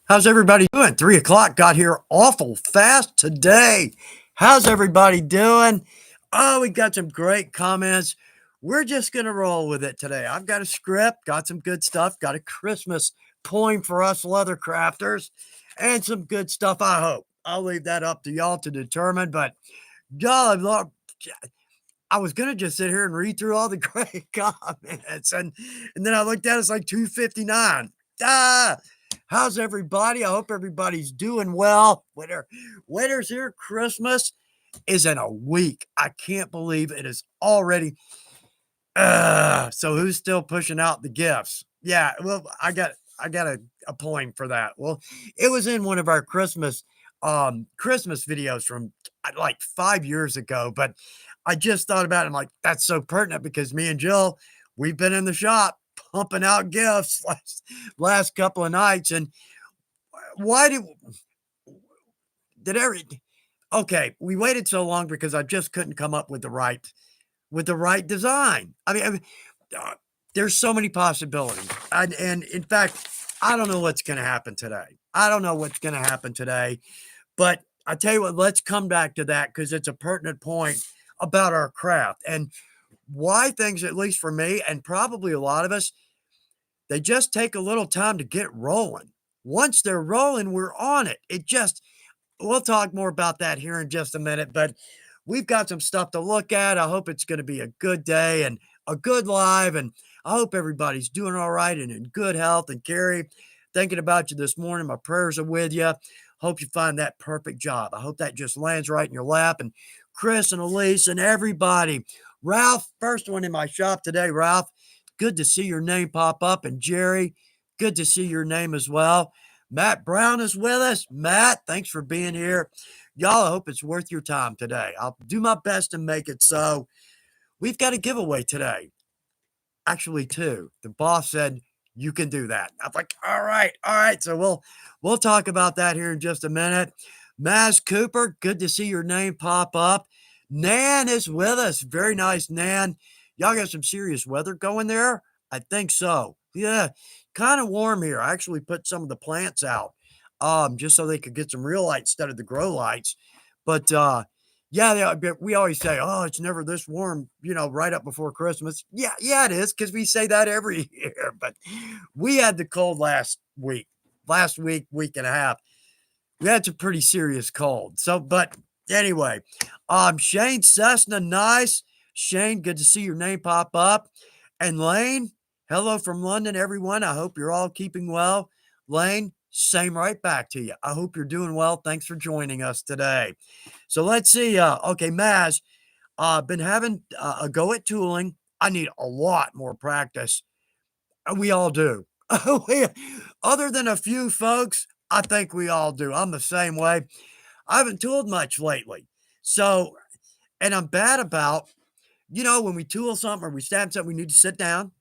How's everybody doing? 3 o'clock got here awful fast today. How's everybody doing? Oh, we got some great comments. We're just going to roll with it today. I've got a script, got some good stuff, got a Christmas poem for us leather crafters, and some good stuff, I hope. I'll leave that up to y'all to determine, but y'all, I was gonna just sit here and read through all the great comments, and then I looked at it, it's like 2:59. Ah, how's everybody? I hope everybody's doing well. Winter's here. Christmas is in a week. I can't believe it is already. So who's still pushing out the gifts? Yeah, well, I got a point for that. Well, it was in one of our Christmas videos from like 5 years ago, but I just thought about it. I'm like, that's so pertinent because me and Jill, we've been in the shop pumping out gifts last couple of nights. And why did every okay, we waited so long because I just couldn't come up with the right design. I mean, uh, there's so many possibilities, and in fact, I don't know what's going to happen today. I don't know what's going to happen today, but I tell you what, let's come back to that because it's a pertinent point about our craft and why things, at least for me, and probably a lot of us, they just take a little time to get rolling. Once they're rolling, we're on it. We'll talk more about that here in just a minute, but we've got some stuff to look at. I hope it's going to be a good day and a good live. And I hope everybody's doing all right and in good health. And Carrie, thinking about you this morning, my prayers are with you. Hope you find that perfect job. I hope that just lands right in your lap. And Chris and Elise and everybody. Ralph, first one in my shop today. Ralph, good to see your name pop up. And Jerry, good to see your name as well. Matt Brown is with us. Matt, thanks for being here. Y'all, I hope it's worth your time today. I'll do my best to make it so. We've got a giveaway today. Actually, two. The boss said you can do that. I'm like, all right, all right. So we'll talk about that here in just a minute. Maz Cooper, good to see your name pop up. Nan is with us. Very nice, Nan. Y'all got some serious weather going there? I think so. Yeah, kind of warm here. I actually put some of the plants out, just so they could get some real light instead of the grow lights. But yeah, we always say, "Oh, it's never this warm," right up before Christmas. Yeah, yeah, it is because we say that every year. But we had the cold last week and a half. We had some pretty serious cold. So, but anyway, Shane Cessna, nice. Shane, good to see your name pop up. And Lane, hello from London, everyone. I hope you're all keeping well. Lane, same right back to you. I hope you're doing well. Thanks for joining us today. So let's see. Okay, Maz, been having a go at tooling. I need a lot more practice. We all do. Other than a few folks, I think we all do. I'm the same way. I haven't tooled much lately. So, and I'm bad about, when we tool something or we stab something, we need to sit down.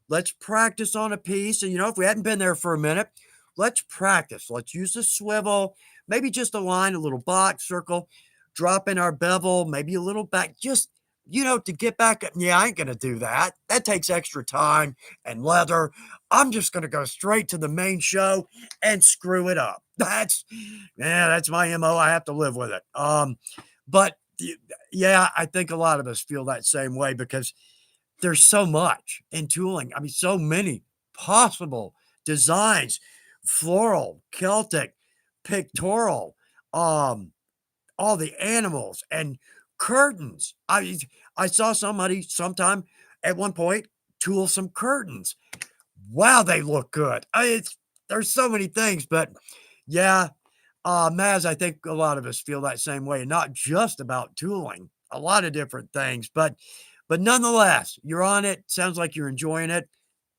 Let's practice on a piece. And, if we hadn't been there for a minute, let's practice. Let's use a swivel, maybe just a line, a little box, circle, drop in our bevel, maybe a little back, just, to get back up. Yeah, I ain't going to do that. That takes extra time and leather. I'm just going to go straight to the main show and screw it up. That's my MO. I have to live with it. But yeah, I think a lot of us feel that same way because there's so much in tooling. I mean, so many possible designs, floral, Celtic, pictorial, um, all the animals and curtains. I saw somebody sometime at one point tool some curtains. Wow, they look good. There's so many things, but yeah, Maz, I think a lot of us feel that same way, not just about tooling, a lot of different things, but nonetheless, you're on it. Sounds like you're enjoying it.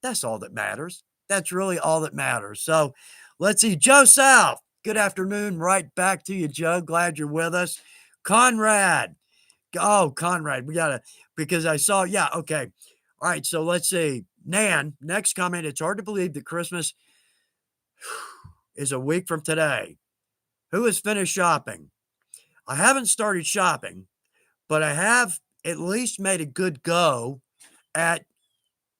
That's all that matters. That's really all that matters. So let's see. Joe South, good afternoon. Right back to you, Joe. Glad you're with us. Conrad. Oh, Conrad, because I saw, yeah, okay. All right, so let's see. Nan, next comment. It's hard to believe that Christmas is a week from today. Who has finished shopping? I haven't started shopping, but I have at least made a good go at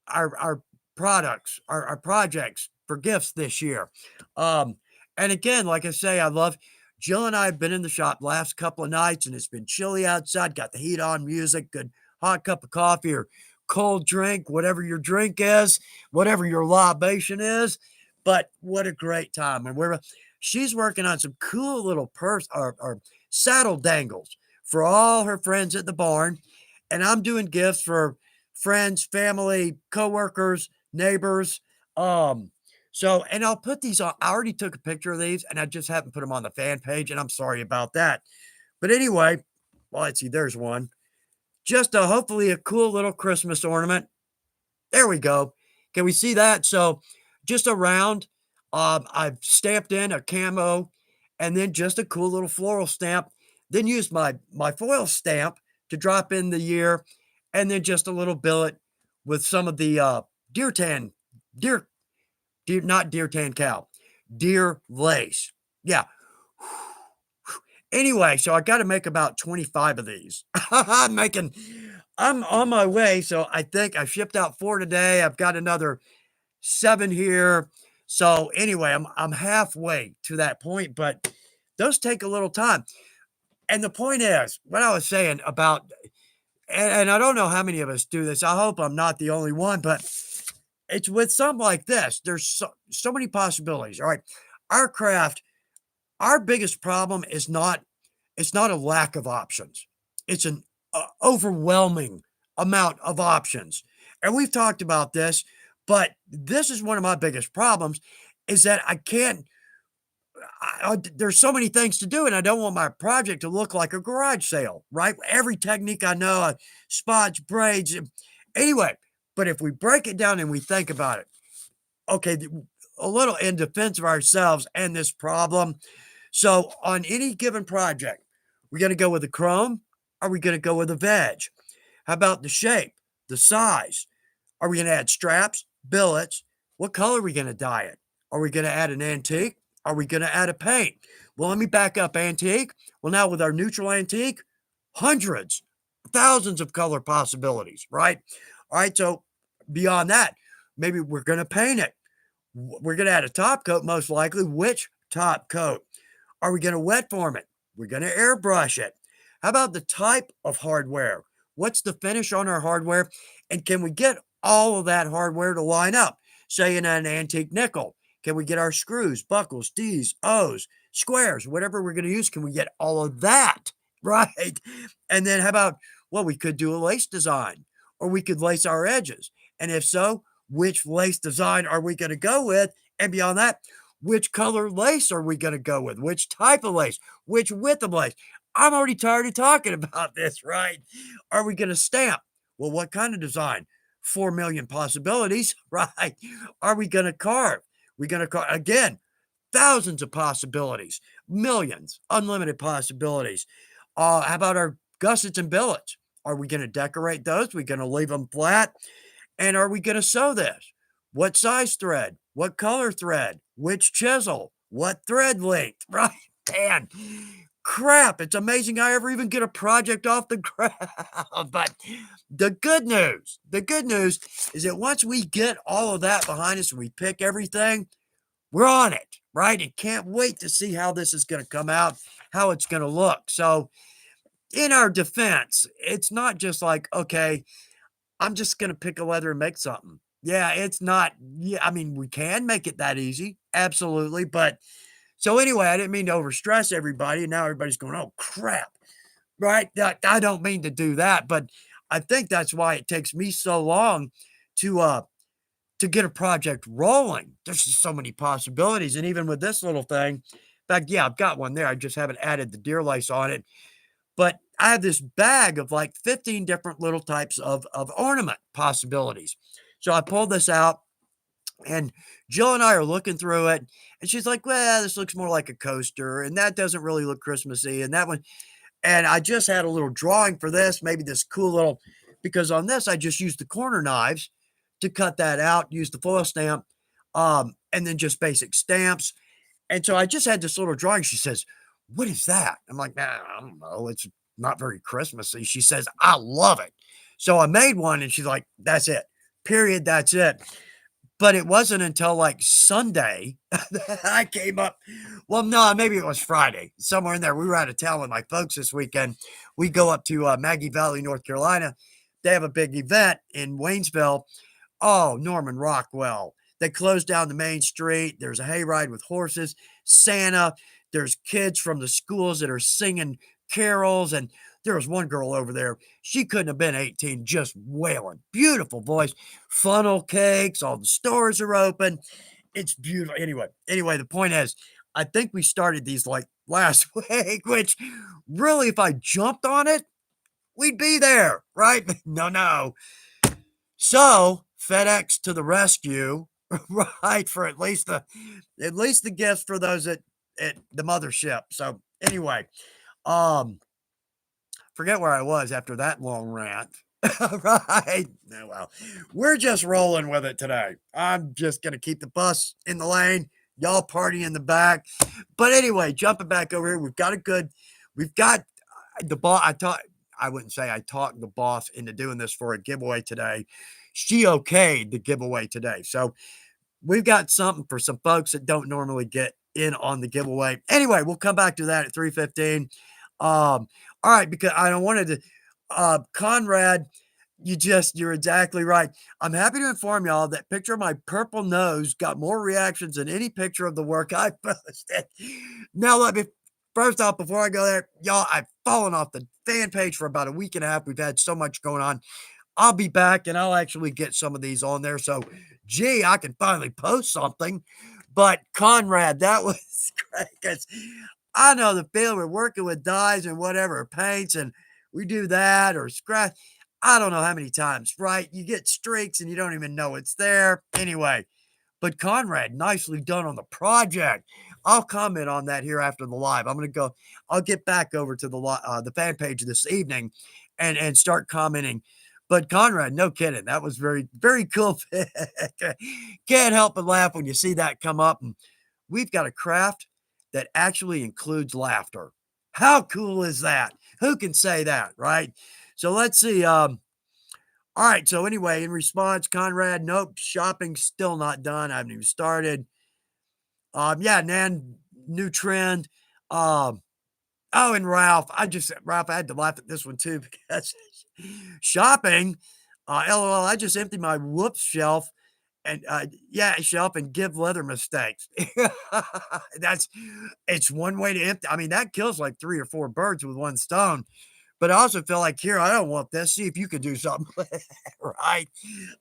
our products, our projects for gifts this year. Um, And again, like I say, I love Jill and I have been in the shop last couple of nights and it's been chilly outside, got the heat on, music, good hot cup of coffee or cold drink, whatever your drink is, whatever your libation is. But what a great time. And she's working on some cool little or saddle dangles for all her friends at the barn. And I'm doing gifts for friends, family, coworkers, neighbors. Um, so, and I'll put these on. I already took a picture of these and I just haven't put them on the fan page, and I'm sorry about that. But anyway, well, let's see, there's one. Just hopefully a cool little Christmas ornament. There we go. Can we see that? So, just around, I've stamped in a camo and then just a cool little floral stamp. Then used my foil stamp to drop in the year, and then just a little billet with some of the deer tan, deer Deer, not deer tan cow, deer lace. Yeah. Anyway, so I got to make about 25 of these. I'm on my way. So I think I shipped out 4 today. I've got another 7 here. So anyway, I'm halfway to that point, but those take a little time. And the point is, what I was saying about, and I don't know how many of us do this. I hope I'm not the only one, but it's with something like this. There's so many possibilities. All right. Our craft, our biggest problem is not it's not a lack of options. It's an overwhelming amount of options. And we've talked about this, but this is one of my biggest problems is that I can't there's so many things to do and I don't want my project to look like a garage sale, right? Every technique I know, spots, braids, anyway, but if we break it down and we think about it, okay, a little in defense of ourselves and this problem. So on any given project, we're going to go with the chrome. Are we going to go with a veg? How about the shape, the size? Are we going to add straps, billets? What color are we going to dye it? Are we going to add an antique? Are we going to add a paint? Well, let me back up antique. Well, now with our neutral antique, hundreds, thousands of color possibilities, right? All right. So beyond that, maybe we're going to paint it. We're going to add a top coat, most likely. Which top coat? Are we going to wet form it? We're going to airbrush it. How about the type of hardware? What's the finish on our hardware? And can we get all of that hardware to line up? Say in an antique nickel, can we get our screws, buckles, D's, O's, squares, whatever we're going to use? Can we get all of that? Right. And then how about, well, we could do a lace design or we could lace our edges. And if so, which lace design are we going to go with? And beyond that, which color lace are we going to go with? Which type of lace? Which width of lace? I'm already tired of talking about this, right? Are we going to stamp? Well, what kind of design? 4 million possibilities, right? Are we going to carve? We're going to carve, again, thousands of possibilities, millions, unlimited possibilities. How about our gussets and billets? Are we going to decorate those? We're going to leave them flat? And are we going to sew this? What size thread? What color thread? Which chisel? What thread length? Right? Man, crap. It's amazing I ever even get a project off the ground. But the good news is that once we get all of that behind us and we pick everything, we're on it, right? And can't wait to see how this is going to come out, how it's going to look. So, in our defense, it's not just like, okay, I'm just gonna pick a leather and make something. Yeah, it's not yeah, I mean, we can make it that easy, absolutely, but so anyway, I didn't mean to overstress everybody, and now everybody's going, "Oh, crap," right? That I don't mean to do that, but I think that's why it takes me so long to, uh, to get a project rolling. There's just so many possibilities, and even with this little thing in fact, yeah, I've got one there, I just haven't added the deer lace on it, but I have this bag of like 15 different little types of ornament possibilities. So I pulled this out and Jill and I are looking through it and she's like, well, this looks more like a coaster and that doesn't really look Christmassy and that one. And I just had a little drawing for this, maybe this cool little, because on this, I just used the corner knives to cut that out, use the foil stamp, and then just basic stamps. And so I just had this little drawing. She says, what is that? I'm like, nah, I don't know. It's not very Christmassy. She says, I love it. So I made one and she's like, that's it. Period. That's it. But it wasn't until, like, Sunday that I came up well, no, maybe it was Friday, somewhere in there. We were out of town with my folks this weekend. We go up to, Maggie Valley, North Carolina. They have a big event in Waynesville. Oh, Norman Rockwell. They closed down the main street. There's a hayride with horses, Santa. There's kids from the schools that are singing carols. And there was one girl over there. She couldn't have been 18, just wailing. Beautiful voice, funnel cakes. All the stores are open. It's beautiful. Anyway, the point is, I think we started these like last week, which really, if I jumped on it, we'd be there, right? No, no. So, FedEx to the rescue, right, for at least the gifts for those at the mothership. So, anyway, um, forget where I was after that long rant. Right. No, well, we're just rolling with it today. I'm just gonna keep the bus in the lane, y'all party in the back. But anyway, jumping back over here, we've got the boss. I wouldn't say I talked the boss into doing this for a giveaway today. She okayed the giveaway today. So we've got something for some folks that don't normally get in on the giveaway. Anyway, we'll come back to that at 3:15. All right, because I don't wanted to Conrad, you're exactly right. I'm happy to inform y'all that picture of my purple nose got more reactions than any picture of the work I posted. Now, let me first off, before I go there, y'all, I've fallen off the fan page for about a week and a half. We've had so much going on. I'll be back and I'll actually get some of these on there. So, gee, I can finally post something. But Conrad, that was great because I know the feeling. We're working with dyes and whatever, paints, and we do that or scratch. I don't know how many times, right? You get streaks and you don't even know it's there. Anyway, but Conrad, nicely done on the project. I'll comment on that here after the live. I'll get back over to the fan page this evening and start commenting. But Conrad, no kidding. That was very, very cool. Can't help but laugh when you see that come up. And we've got a craft that actually includes laughter. How cool is that? Who can say that, right? So let's see. All right. So anyway, in response, Conrad, nope, shopping's still not done. I haven't even started. Yeah, Nan, new trend. Um, oh, and Ralph, I had to laugh at this one too because shopping. LOL, I just emptied my whoops shelf and yeah, shelf and give leather mistakes. That's it's one way to empty. I mean, that kills like three or four birds with one stone. But I also feel like, here, I don't want this. See if you can do something with it, right?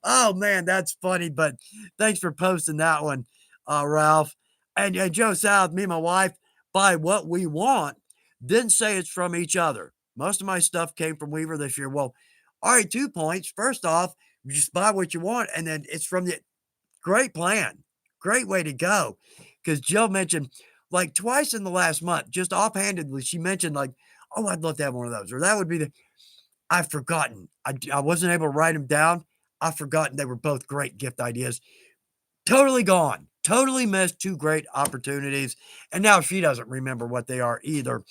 Oh man, that's funny. But thanks for posting that one, Ralph. And Joe South, me and my wife buy what we want, then say it's from each other. Most of my stuff came from Weaver this year. Well, all right, 2 points. First off, you just buy what you want, and then it's from the great plan. Great way to go. Because Jill mentioned like twice in the last month, just offhandedly, she mentioned like, oh, I'd love to have one of those. Or that would be the I've forgotten. I wasn't able to write them down. I've forgotten they were both great gift ideas. Totally gone. Totally missed two great opportunities. And now she doesn't remember what they are either.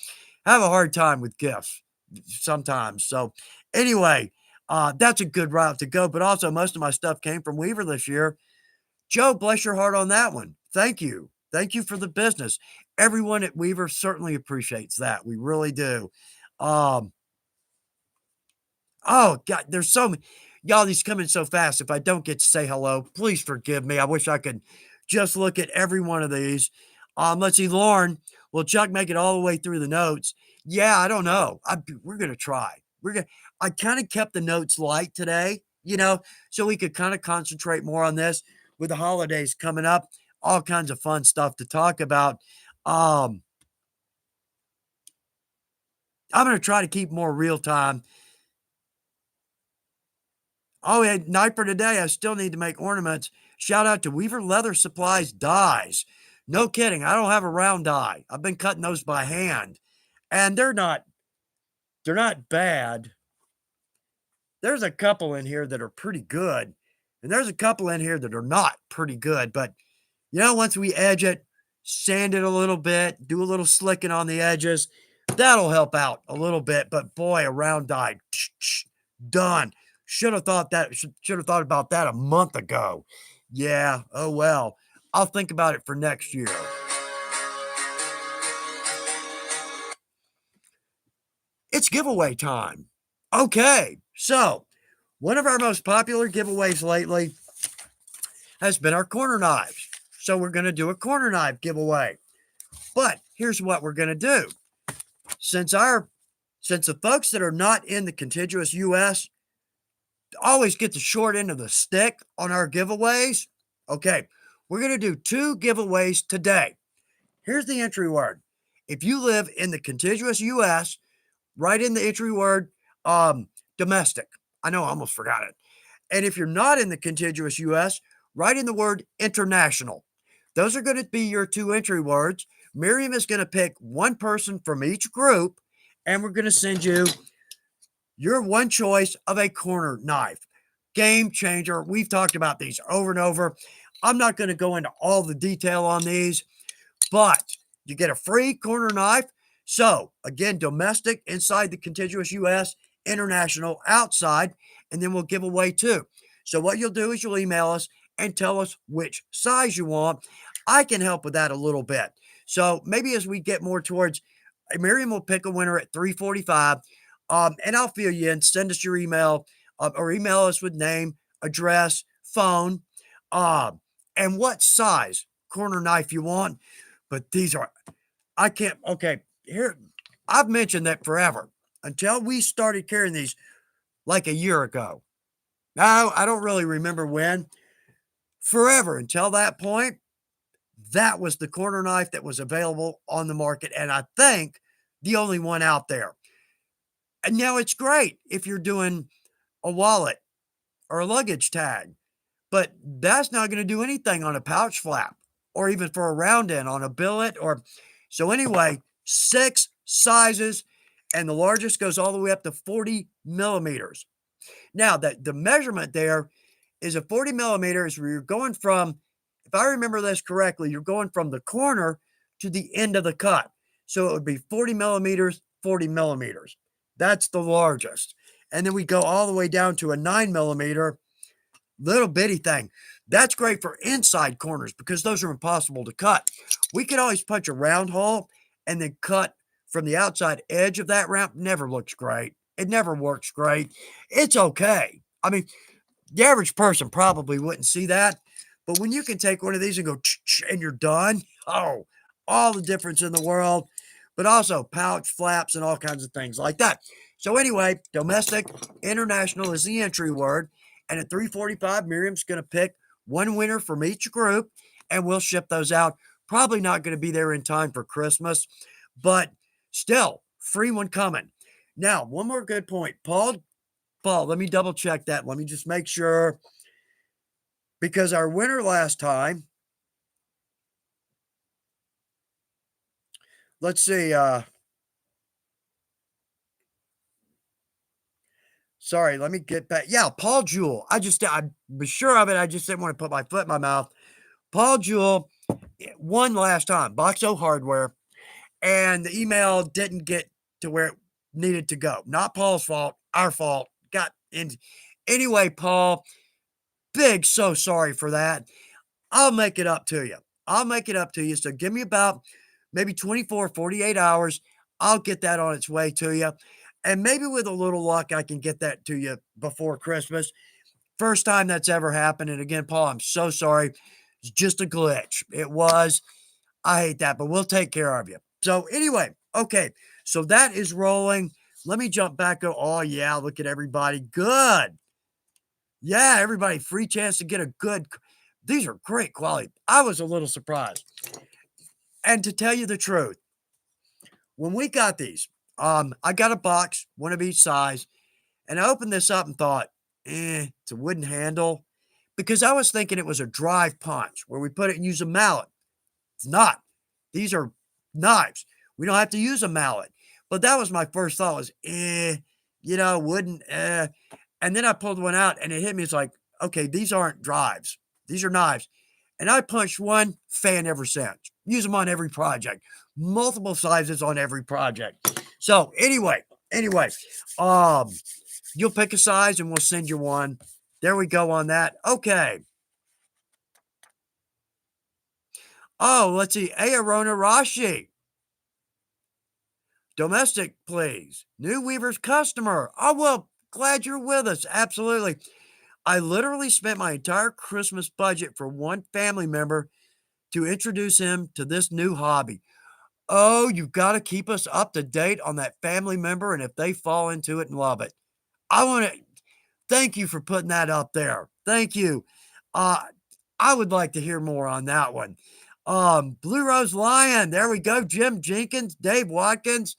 I have a hard time with gifts sometimes. So anyway, that's a good route to go. But also most of my stuff came from Weaver this year. Joe, bless your heart on that one. Thank you. Thank you for the business. Everyone at Weaver certainly appreciates that. We really do. Um, oh God, there's so many. Y'all, these come in so fast. If I don't get to say hello, please forgive me. I wish I could just look at every one of these. Let's see, Lauren. Will Chuck make it all the way through the notes? Yeah, I don't know. We're gonna try. I kind of kept the notes light today, so we could kind of concentrate more on this with the holidays coming up. All kinds of fun stuff to talk about. Um, I'm gonna try to keep more real time. Oh, yeah, night for today. I still need to make ornaments. Shout out to Weaver Leather Supplies Dies. No kidding. I don't have a round die. I've been cutting those by hand, and they're not bad. There's a couple in here that are pretty good, and there's a couple in here that are not pretty good. But once we edge it, sand it a little bit, do a little slicking on the edges, that'll help out a little bit. But boy, a round die, done. Should have thought about that a month ago. Yeah. Oh, well. I'll think about it for next year. It's giveaway time. Okay. So, one of our most popular giveaways lately has been our corner knives. So, we're going to do a corner knife giveaway. But here's what we're going to do. Since the folks that are not in the contiguous US always get the short end of the stick on our giveaways, okay, we're going to do 2 giveaways today. Here's the entry word. If you live in the contiguous US, write in the entry word domestic. I know I almost forgot it. And if you're not in the contiguous US, write in the word international. Those are going to be your 2 entry words. Miriam is going to pick one person from each group, and we're going to send you your one choice of a corner knife. Game changer. We've talked about these over and over. I'm not going to go into all the detail on these, but you get a free corner knife. So, again, domestic inside the contiguous US, international outside, and then we'll give away 2. So, what you'll do is you'll email us and tell us which size you want. I can help with that a little bit. So, maybe as we get more towards, Miriam will pick a winner at 3:45, and I'll fill you in. Send us your email, or email us with name, address, phone, and what size corner knife you want. But these are, I can't, okay, here, I've mentioned that forever until we started carrying these like a year ago. Now, I don't really remember when. Forever until that point, that was the corner knife that was available on the market. And I think the only one out there. And now it's great if you're doing a wallet or a luggage tag, but that's not going to do anything on a pouch flap or even for a round end on a billet or so anyway, 6 sizes, and the largest goes all the way up to 40 millimeters. Now that the measurement there is a 40 millimeters where you're going from, if I remember this correctly, you're going from the corner to the end of the cut. So it would be 40 millimeters, 40 millimeters. That's the largest. And then we go all the way down to a 9 millimeter little bitty thing. That's great for inside corners because those are impossible to cut. We can always punch a round hole and then cut from the outside edge of that round. Never looks great. It never works great. It's okay. I mean, the average person probably wouldn't see that. But when you can take one of these and go and you're done, oh, all the difference in the world. But also pouch flaps and all kinds of things like that. So anyway, domestic, international is the entry word. And at 3:45, Miriam's going to pick one winner from each group, and we'll ship those out. Probably not going to be there in time for Christmas, but still, free one coming. Now, one more good point. Paul, let me double check that. Let me just make sure. Because our winner last time, let's see, sorry, let me get back. Yeah, Paul Jewell. I was sure of it. I just didn't want to put my foot in my mouth. Paul Jewell won last time, Box O Hardware, and the email didn't get to where it needed to go. Not Paul's fault, our fault. Got in. Anyway, Paul, so sorry for that. I'll make it up to you. I'll make it up to you. So give me about maybe 24, 48 hours. I'll get that on its way to you. And maybe with a little luck, I can get that to you before Christmas. First time that's ever happened. And again, Paul, I'm so sorry. It's just a glitch. It was. I hate that, but we'll take care of you. So anyway, okay. So that is rolling. Let me jump back. Oh, yeah. Look at everybody. Good. Yeah, everybody. Free chance to get a good. These are great quality. I was a little surprised. And to tell you the truth, when we got these, I got a box, one of each size, and I opened this up and thought, it's a wooden handle. Because I was thinking it was a drive punch where we put it and use a mallet. It's not. These are knives. We don't have to use a mallet. But that was my first thought was, wooden, And then I pulled one out and it hit me. It's like, okay, these aren't drives. These are knives. And I punched one, fan ever since. Use them on every project. Multiple sizes on every project. So anyway, you'll pick a size and we'll send you one. There we go on that. Okay. Oh, let's see. Aarona Rashi. Domestic, please. New Weaver's customer. Oh, well, glad you're with us. Absolutely. I literally spent my entire Christmas budget for one family member to introduce him to this new hobby. Oh, you've got to keep us up to date on that family member and if they fall into it and love it. I want to thank you for putting that up there. Thank you. Uh, I would like to hear more on that one. Blue Rose Lion. There we go. Jim Jenkins, Dave Watkins.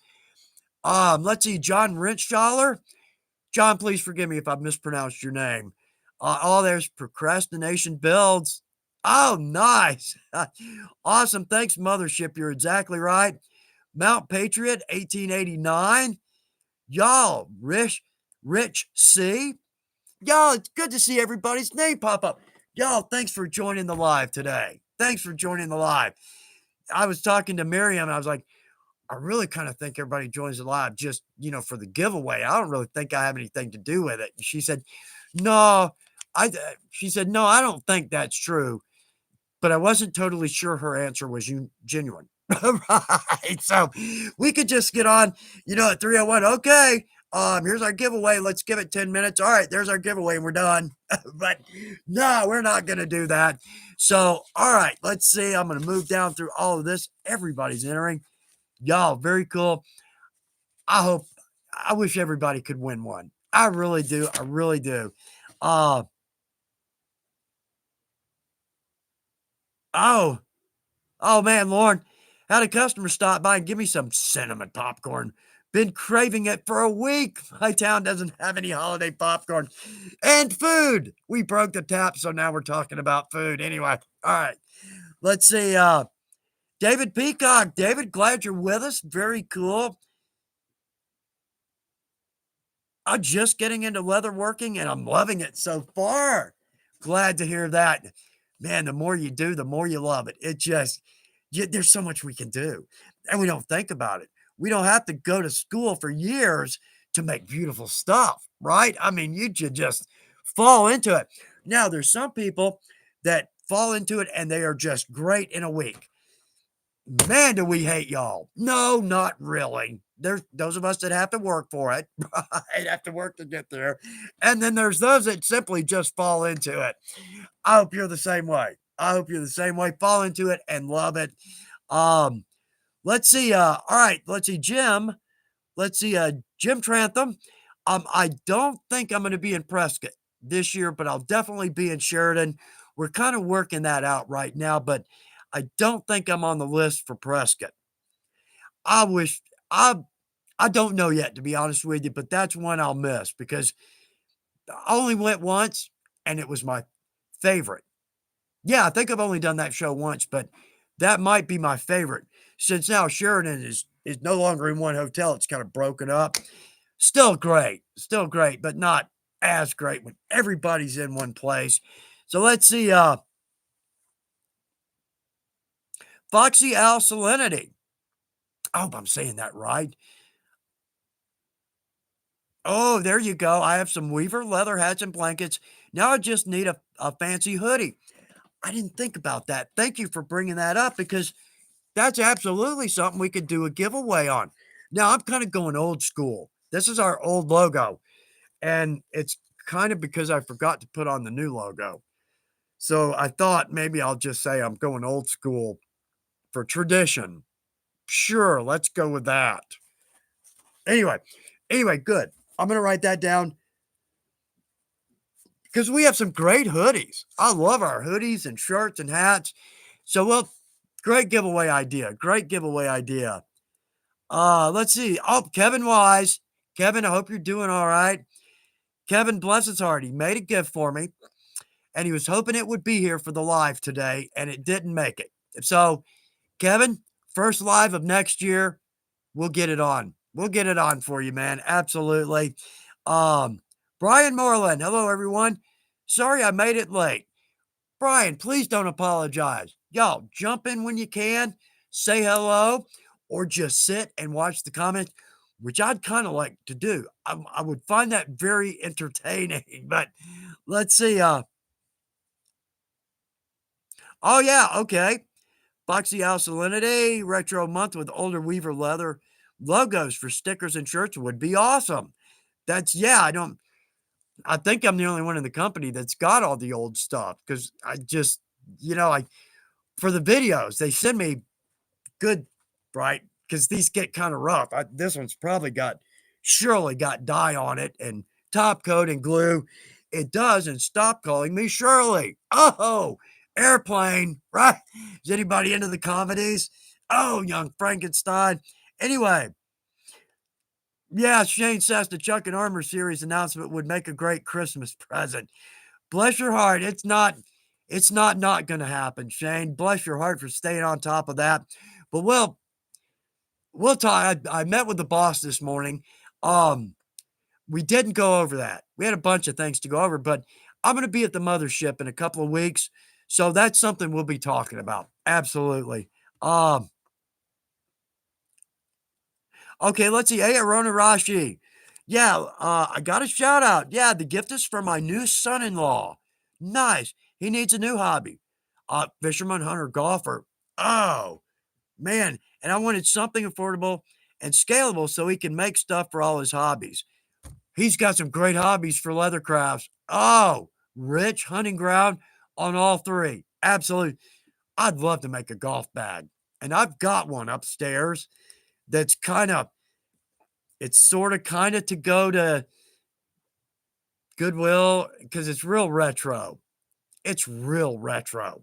Let's see, John Renshaller. John, please forgive me if I mispronounced your name. Oh, there's Procrastination Builds. Oh, nice. Awesome. Thanks, Mothership. You're exactly right. Mount Patriot, 1889. Y'all, Rich C. Y'all, it's good to see everybody's name pop up. Y'all, thanks for joining the live today. Thanks for joining the live. I was talking to Miriam, and I was like, I really kind of think everybody joins the live just, for the giveaway. I don't really think I have anything to do with it. And she said, no, she said, no, I don't think that's true. But I wasn't totally sure her answer was genuine. Right. So we could just get on, at 301. Okay. Here's our giveaway. Let's give it 10 minutes. All right, there's our giveaway and we're done. But no, we're not going to do that. So, all right, let's see. I'm going to move down through all of this. Everybody's entering. Y'all, very cool. I wish everybody could win one. I really do. I really do. Uh, oh, oh man, Lauren, had a customer stop by and give me some cinnamon popcorn. Been craving it for a week. My town doesn't have any holiday popcorn and food. We broke the tap, so now we're talking about food. Anyway, all right. Let's see. David Peacock. David, glad you're with us. Very cool. I'm just getting into leatherworking and I'm loving it so far. Glad to hear that. Man, the more you do, the more you love it. It just, there's so much we can do and we don't think about it. We don't have to go to school for years to make beautiful stuff, right? I mean, you should just fall into it. Now, there's some people that fall into it and they are just great in a week. Man, do we hate y'all. No, not really. There's those of us that have to work for it, right? Have to work to get there. And then there's those that simply just fall into it. I hope you're the same way. I hope you're the same way. Fall into it and love it. Um, let's see. All right, let's see, Jim. Let's see, Jim Trantham. I don't think I'm going to be in Prescott this year, but I'll definitely be in Sheridan. We're kind of working that out right now, but I don't think I'm on the list for Prescott. I wish I I don't know yet, to be honest with you, but that's one I'll miss because I only went once and it was my favorite. Yeah, I think I've only done that show once, but that might be my favorite since now Sheridan is no longer in one hotel. It's kind of broken up. Still great, but not as great when everybody's in one place. So let's see. Foxy Al Salinity. I hope I'm saying that right. Oh, there you go. I have some Weaver leather hats and blankets. Now I just need a fancy hoodie. I didn't think about that. Thank you for bringing that up because that's absolutely something we could do a giveaway on. Now I'm kind of going old school. This is our old logo, and it's kind of because I forgot to put on the new logo. So I thought maybe I'll just say I'm going old school for tradition. Sure, let's go with that. Anyway, good. I'm gonna write that down because we have some great hoodies. I love our hoodies and shirts and hats. So, well, great giveaway idea. Great giveaway idea. Let's see. Oh, Kevin Wise. Kevin, I hope you're doing all right. Kevin, bless his heart, he made a gift for me and he was hoping it would be here for the live today and it didn't make it. So, Kevin, first live of next year, we'll get it on. We'll get it on for you, man. Absolutely. Um, Brian Moreland. Hello, everyone. Sorry I made it late. Brian, please don't apologize. Y'all, jump in when you can, say hello, or just sit and watch the comments, which I'd kind of like to do. I would find that very entertaining. But let's see. Oh, yeah. Okay. Boxy Alsalinity, retro month with older Weaver leather logos for stickers and shirts would be awesome. Yeah, I think I'm the only one in the company that's got all the old stuff because I just, I for the videos, they send me good, right? Because these get kind of rough. This one's surely got dye on it and top coat and glue. It does, and stop calling me Shirley. Oh, airplane, right? Is anybody into the comedies? Oh, young Frankenstein. Anyway, yeah, Shane says the Chuck and Armor series announcement would make a great Christmas present. Bless your heart. It's not going to happen, Shane. Bless your heart for staying on top of that. But we'll talk. I met with the boss this morning. We didn't go over that. We had a bunch of things to go over, but I'm going to be at the mothership in a couple of weeks. So that's something we'll be talking about. Absolutely. Okay, let's see. Hey, Arona Rashi. Yeah, I got a shout out. Yeah, the gift is for my new son-in-law. Nice. He needs a new hobby. Fisherman, hunter, golfer. Oh, man. And I wanted something affordable and scalable so he can make stuff for all his hobbies. He's got some great hobbies for leathercrafts. Oh, rich hunting ground on all three. Absolutely. I'd love to make a golf bag. And I've got one upstairs that's it's sort of kind of to go to Goodwill because it's real retro. It's real retro.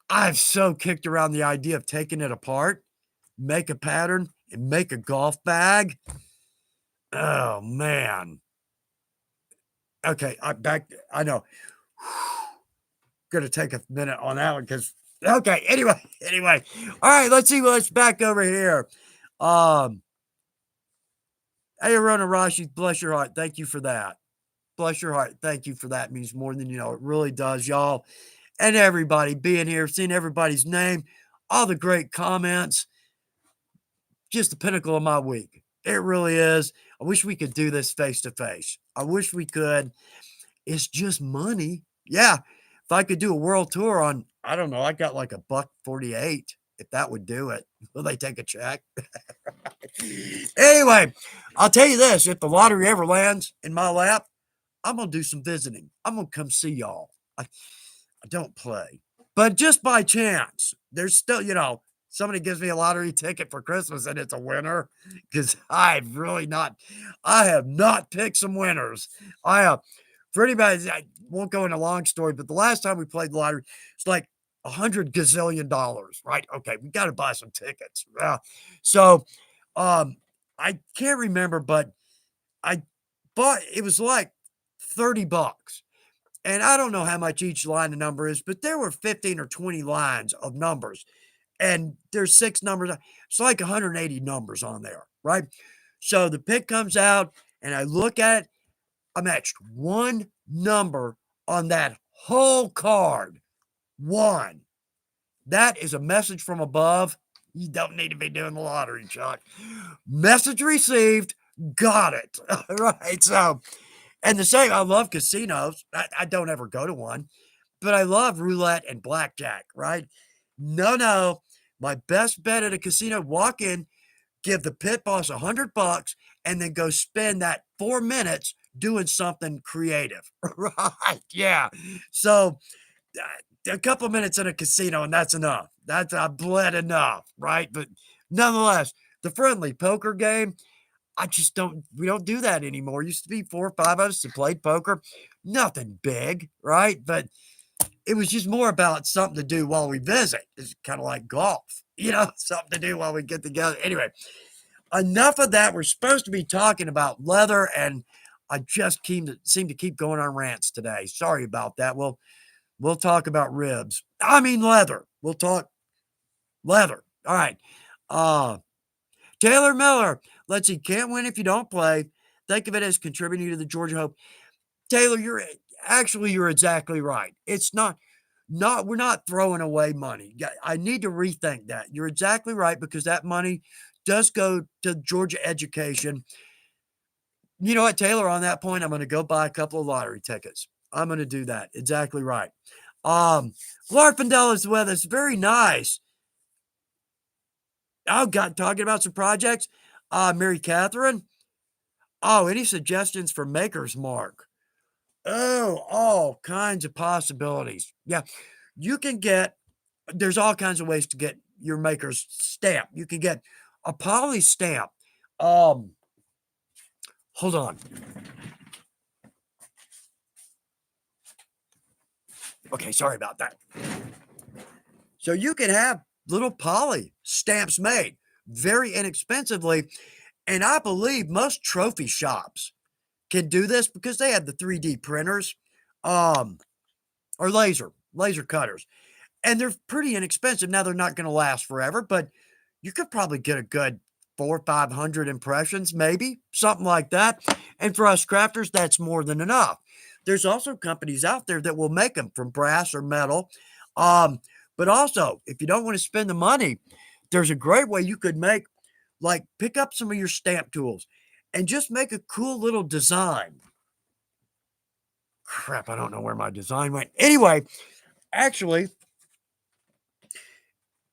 I've so kicked around the idea of taking it apart, make a pattern, and make a golf bag. Oh, man. Okay, I know. Gonna take a minute on that one because okay, anyway. All right, let's see what's back over here. Hey, Arona Rashi, bless your heart. Thank you for that. Bless your heart. Thank you for that. It means more than you know. It really does, y'all. And everybody being here, seeing everybody's name, all the great comments. Just the pinnacle of my week. It really is. I wish we could do this face to face. I wish we could. It's just money. Yeah. If I could do a world tour on, I don't know, I got like a $1.48, if that would do it. Will they take a check? Anyway, I'll tell you this, if the lottery ever lands in my lap, I'm going to do some visiting. I'm going to come see y'all. I don't play. But just by chance, there's still, somebody gives me a lottery ticket for Christmas and it's a winner because I have not picked some winners. For anybody, I won't go into a long story, but the last time we played the lottery, it's like $100 gazillion, right? Okay, we got to buy some tickets. So, I can't remember, but I bought, it was like $30. And I don't know how much each line of number is, but there were 15 or 20 lines of numbers. And there's 6 numbers. It's like 180 numbers on there, right? So the pick comes out, and I look at it. I matched one number on that whole card. One. That is a message from above. You don't need to be doing the lottery, Chuck. Message received. Got it. Right. So, and the same, I love casinos. I don't ever go to one, but I love roulette and blackjack, right? No. My best bet at a casino, walk in, give the pit boss $100, and then go spend that 4 minutes doing something creative, right? Yeah. So a couple of minutes in a casino, and that's enough. I bled enough, right? But nonetheless, the friendly poker game, we don't do that anymore. It used to be 4 or 5 of us that played poker. Nothing big, right? But it was just more about something to do while we visit. It's kind of like golf, something to do while we get together. Anyway, enough of that. We're supposed to be talking about leather, and I just seem to keep going on rants today. Sorry about that. We'll talk about ribs. I mean leather. We'll talk leather. All right. Taylor Miller. Let's see. Can't win if you don't play. Think of it as contributing to the Georgia Hope. Taylor, you're exactly right. It's we're not throwing away money. I need to rethink that. You're exactly right because that money does go to Georgia education. You know what, Taylor, on that point, I'm going to go buy a couple of lottery tickets. I'm going to do that. Exactly right. Larfindell is with us. Very nice. Oh, God, talking about some projects, Mary Catherine. Oh, any suggestions for Maker's Mark? Oh, all kinds of possibilities. Yeah, you can get there's all kinds of ways to get your maker's stamp. You can get a poly stamp. Um, hold on. Okay, sorry about that. So you can have little poly stamps made very inexpensively, and I believe most trophy shops can do this because they have the 3D printers, um, or laser cutters. And they're pretty inexpensive. Now they're not gonna last forever, but you could probably get a good 4 or 500 impressions, maybe, something like that. And for us crafters, that's more than enough. There's also companies out there that will make them from brass or metal. Um, but also, if you don't want to spend the money, there's a great way you could make, like, pick up some of your stamp tools and just make a cool little design. Crap, I don't know where my design went. Anyway, actually,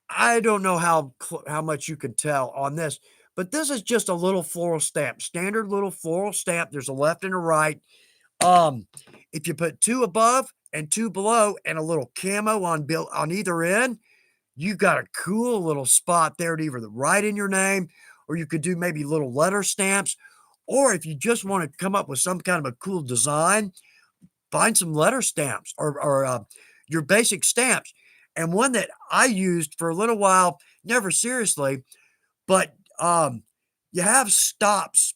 I don't know how much you can tell on this, but this is just a little floral stamp, standard little floral stamp. There's a left and a right. Um, if you put 2 above and 2 below and a little camo on either end, you got a cool little spot there to either write in your name, or you could do maybe little letter stamps. Or if you just want to come up with some kind of a cool design, find some letter stamps or your basic stamps. And one that I used for a little while, never seriously, but you have stops.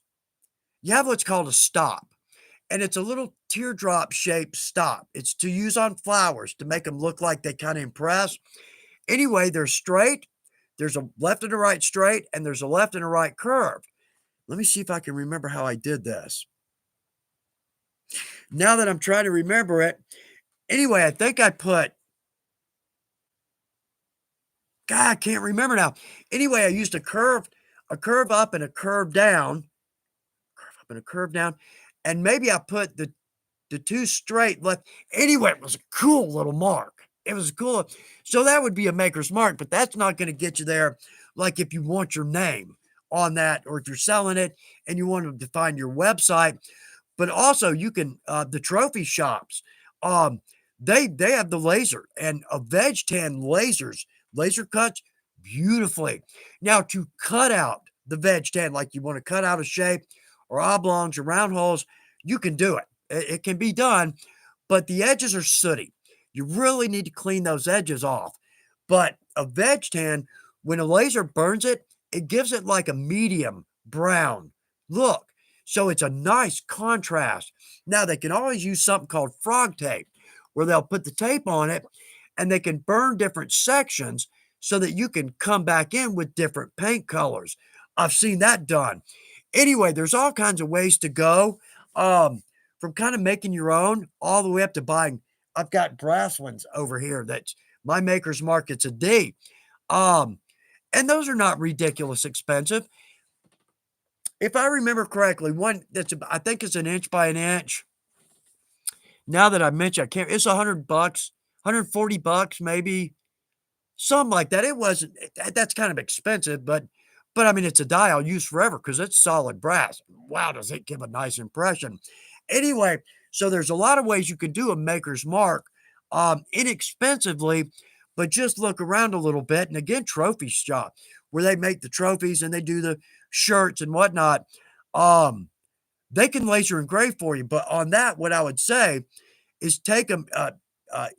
You have what's called a stop, and it's a little teardrop shaped stop. It's to use on flowers to make them look like they kind of impress. Anyway, they're straight. There's a left and a right straight, and there's a left and a right curve. Let me see if I can remember how I did this. Now that I'm trying to remember it, anyway, I think I put God, I can't remember now. Anyway, I used a curve up and a curve up and a curve down, and maybe I put the 2 straight left. Anyway, it was a cool little mark. It was cool. So that would be a maker's mark, but that's not gonna get you there, like, if you want your name on that or if you're selling it and you want to define your website. But also you can, the trophy shops, um, they have the laser and a veg tan laser cuts beautifully. Now to cut out the veg tan, like you want to cut out a shape or oblongs or round holes, you can do it. It can be done, but the edges are sooty. You really need to clean those edges off. But a veg tan, when a laser burns it, it gives it like a medium brown look. So it's a nice contrast. Now they can always use something called frog tape, where they'll put the tape on it and they can burn different sections so that you can come back in with different paint colors. I've seen that done. Anyway, there's all kinds of ways to go, um, from kind of making your own all the way up to buying. I've got brass ones over here that's my maker's mark. It's a D. Um, and those are not ridiculous expensive. If I remember correctly, one that's I think it's an inch by an inch. Now that I mention, I can't. It's $100, $140 maybe, something like that. It wasn't. That's kind of expensive, but I mean, it's a die I'll use forever because it's solid brass. Wow, does it give a nice impression? Anyway, so there's a lot of ways you could do a maker's mark, inexpensively, but just look around a little bit. And again, trophy shop where they make the trophies and they do the shirts and whatnot. Um, they can laser engrave for you. But on that, what I would say is take them,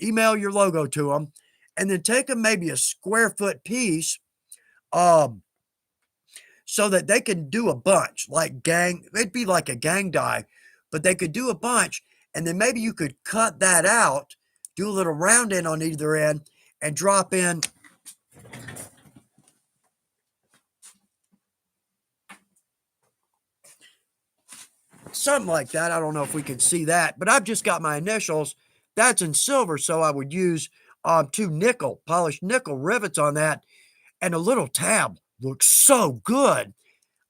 email your logo to them, and then take them maybe a square foot piece, um, so that they can do a bunch like gang. It'd be like a gang die, but they could do a bunch, and then maybe you could cut that out, do a little round in on either end, and drop in something like that. I don't know if we can see that, but I've just got my initials. That's in silver, so I would use 2 polished nickel rivets on that, and a little tab looks so good.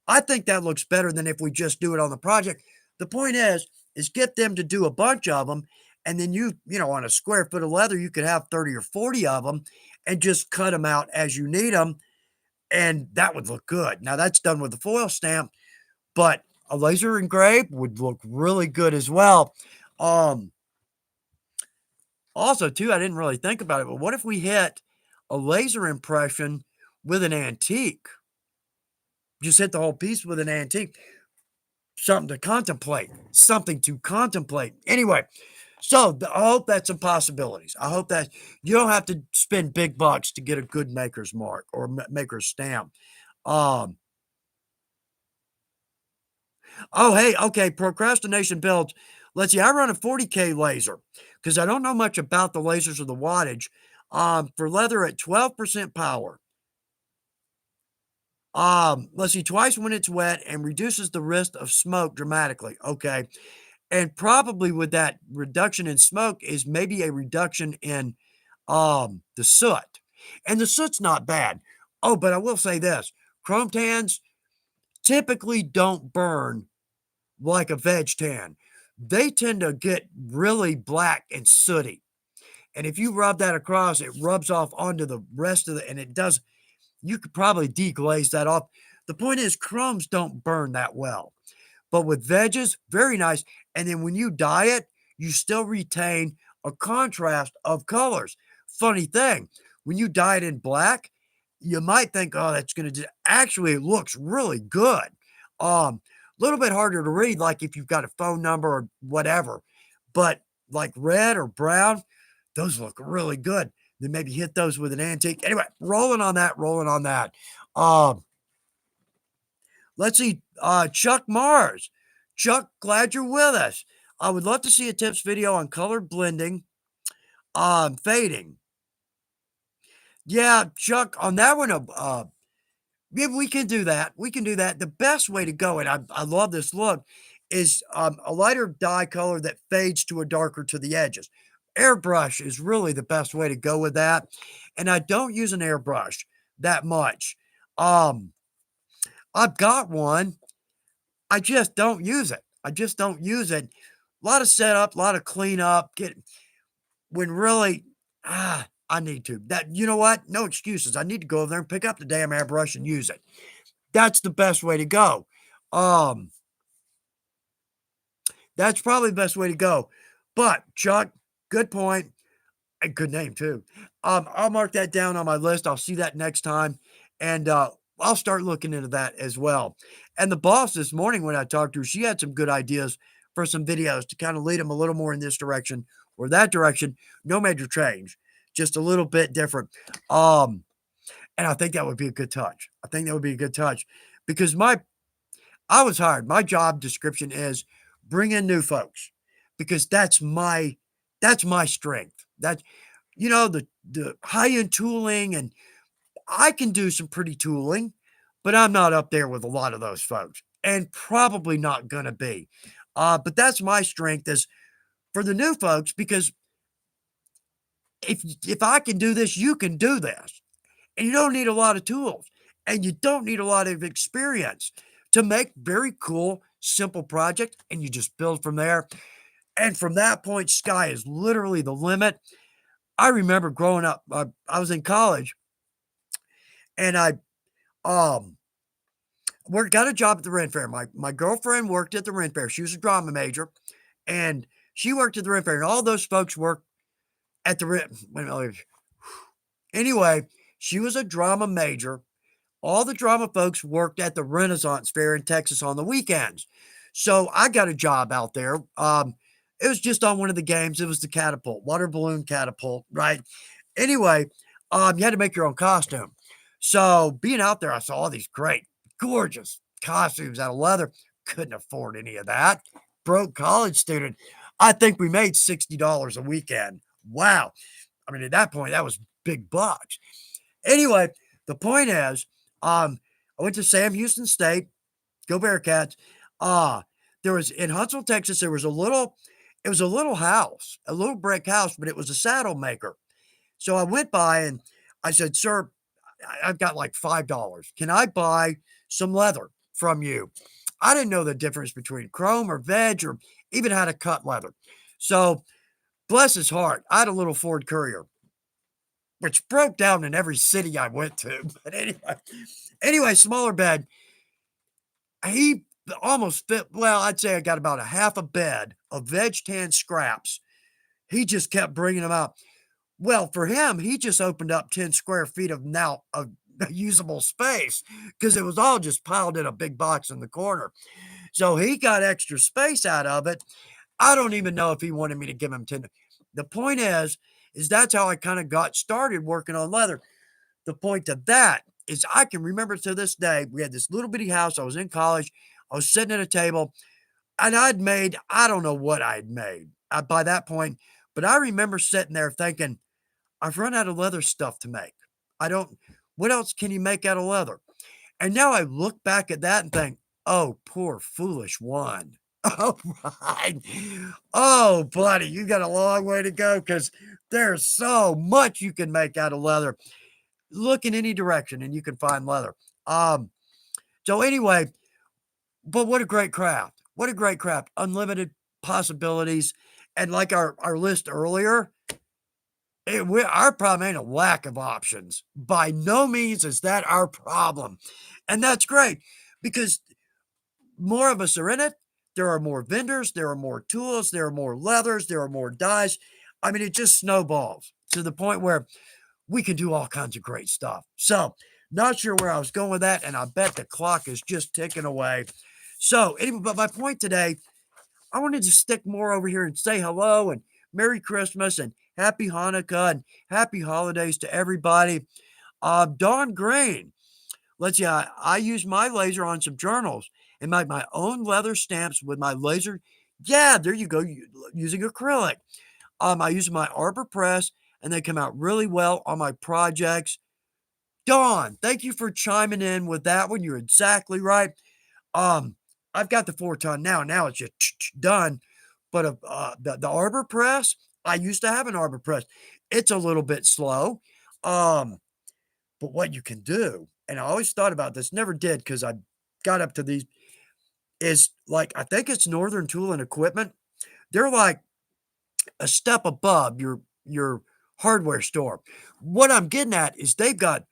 I think that looks better than if we just do it on the project. The point is get them to do a bunch of them, and then on a square foot of leather, you could have 30 or 40 of them and just cut them out as you need them. and that would look good. Now that's done with a foil stamp, but a laser engrave would look really good as well. Um, Also, too, I didn't really think about it, but what if we hit a laser impression with an antique? Just hit the whole piece with an antique. Something to contemplate. Something to contemplate. Anyway, so I hope that's some possibilities. I hope that you don't have to spend big bucks to get a good maker's mark or maker's stamp. Um, oh, hey, okay, procrastination builds. Let's see, I run a 40K laser because I don't know much about the lasers or the wattage. For leather at 12% power. Let's see, twice when it's wet and reduces the risk of smoke dramatically. Okay. And probably with that reduction in smoke is maybe a reduction in the soot. And the soot's not bad. Oh, but I will say this. Chrome tans typically don't burn like a veg tan. They tend to get really black and sooty. And if you rub that across, it rubs off onto the rest of the, and it does, you could probably deglaze that off. The point is, chromes don't burn that well. But with veggies, very nice. And then when you dye it, you still retain a contrast of colors. Funny thing, when you dye it in black, you might think, oh, that's going to actually, it looks really good. A little bit harder to read, like if you've got a phone number or whatever. But like red or brown, those look really good. Then maybe hit those with an antique. Anyway, rolling on that, rolling on that. Um, Let's see, Chuck Mars. Chuck, glad you're with us. I would love to see a tips video on color blending, fading. Yeah, Chuck, on that one, yeah, we can do that. We can do that. The best way to go, and I love this look, is a lighter dye color that fades to a darker to the edges. Airbrush is really the best way to go with that. And I don't use an airbrush that much. Um, I've got one. I just don't use it. I just don't use it. A lot of setup, a lot of cleanup, get when really, I need to. That you know what? No excuses. I need to go over there and pick up the damn airbrush and use it. That's the best way to go. Um, that's probably the best way to go. But Chuck, good point. A good name too. I'll mark that down on my list. I'll see that next time, and I'll start looking into that as well. And the boss this morning, when I talked to her, she had some good ideas for some videos to kind of lead them a little more in this direction or that direction. No major change, just a little bit different. Um, and I think that would be a good touch. I think that would be a good touch because I was hired. My job description is bring in new folks because that's my strength. That the high end tooling, and I can do some pretty tooling, but I'm not up there with a lot of those folks, and probably not gonna be. But that's my strength is for the new folks because if I can do this, you can do this. And you don't need a lot of tools, and you don't need a lot of experience to make very cool, simple projects, and you just build from there. And from that point, sky is literally the limit. I remember growing up, I was in college, and I um worked got a job at the Ren Fair. My girlfriend worked at the Ren Fair. She was a drama major, and she worked at the Ren Fair, and all those folks worked at the Ren. Wait a minute, anyway, she was a drama major. All the drama folks worked at the Renaissance Fair in Texas on the weekends. So I got a job out there. It was just on one of the games. It was the catapult, water balloon catapult, right? Anyway, you had to make your own costume. So being out there, I saw all these great, gorgeous costumes out of leather. Couldn't afford any of that. Broke college student. I think we made $60 a weekend. Wow. I mean, at that point, that was big bucks. Anyway, the point is, I went to Sam Houston State, go Bearcats. Uh, there was in Huntsville, Texas, it was a little house, a little brick house, but it was a saddle maker. So I went by and I said, "Sir, I've got like $5. Can I buy some leather from you?" I didn't know the difference between chrome or veg or even how to cut leather. So bless his heart, I had a little Ford Courier. which broke down in every city I went to. But anyway, smaller bed. He almost fit. Well, I'd say I got about a half a bed of veg tan scraps. He just kept bringing them out. Well, for him, he just opened up 10 square feet of now of usable space because it was all just piled in a big box in the corner. So he got extra space out of it. I don't even know if he wanted me to give him 10. The point is that's how I kind of got started working on leather. The point of that is I can remember to this day, we had this little bitty house. I was in college. I was sitting at a table and I'd made, I don't know what I'd made by that point, but I remember sitting there thinking, I've run out of leather stuff to make. I don't, what else can you make out of leather? And now I look back at that and think, oh, poor foolish one. Oh, right. Oh, buddy, you got a long way to go because there's so much you can make out of leather. Look in any direction and you can find leather. So anyway, but what a great craft. What a great craft. Unlimited possibilities. And like our list earlier, our problem ain't a lack of options. By no means is that our problem. And that's great because more of us are in it. There are more vendors, there are more tools, there are more leathers, there are more dyes. I mean, it just snowballs to the point where we can do all kinds of great stuff. So, not sure where I was going with that, and I bet the clock is just ticking away. So, anyway, but my point today, I wanted to stick more over here and say hello and Merry Christmas and Happy Hanukkah and Happy Holidays to everybody. Dawn Green, let's see, I use my laser on some journals and make my own leather stamps with my laser. Yeah, there you go, using acrylic. I use my arbor press and they come out really well on my projects. Dawn, thank you for chiming in with that one. You're exactly right. Um, I've got the 4-ton now. Now it's just done. But the arbor press, I used to have an arbor press. It's a little bit slow. But what you can do, and I always thought about this, never did because I got up to these, is like, I think it's Northern Tool and Equipment. They're like a step above your hardware store. What I'm getting at is they've got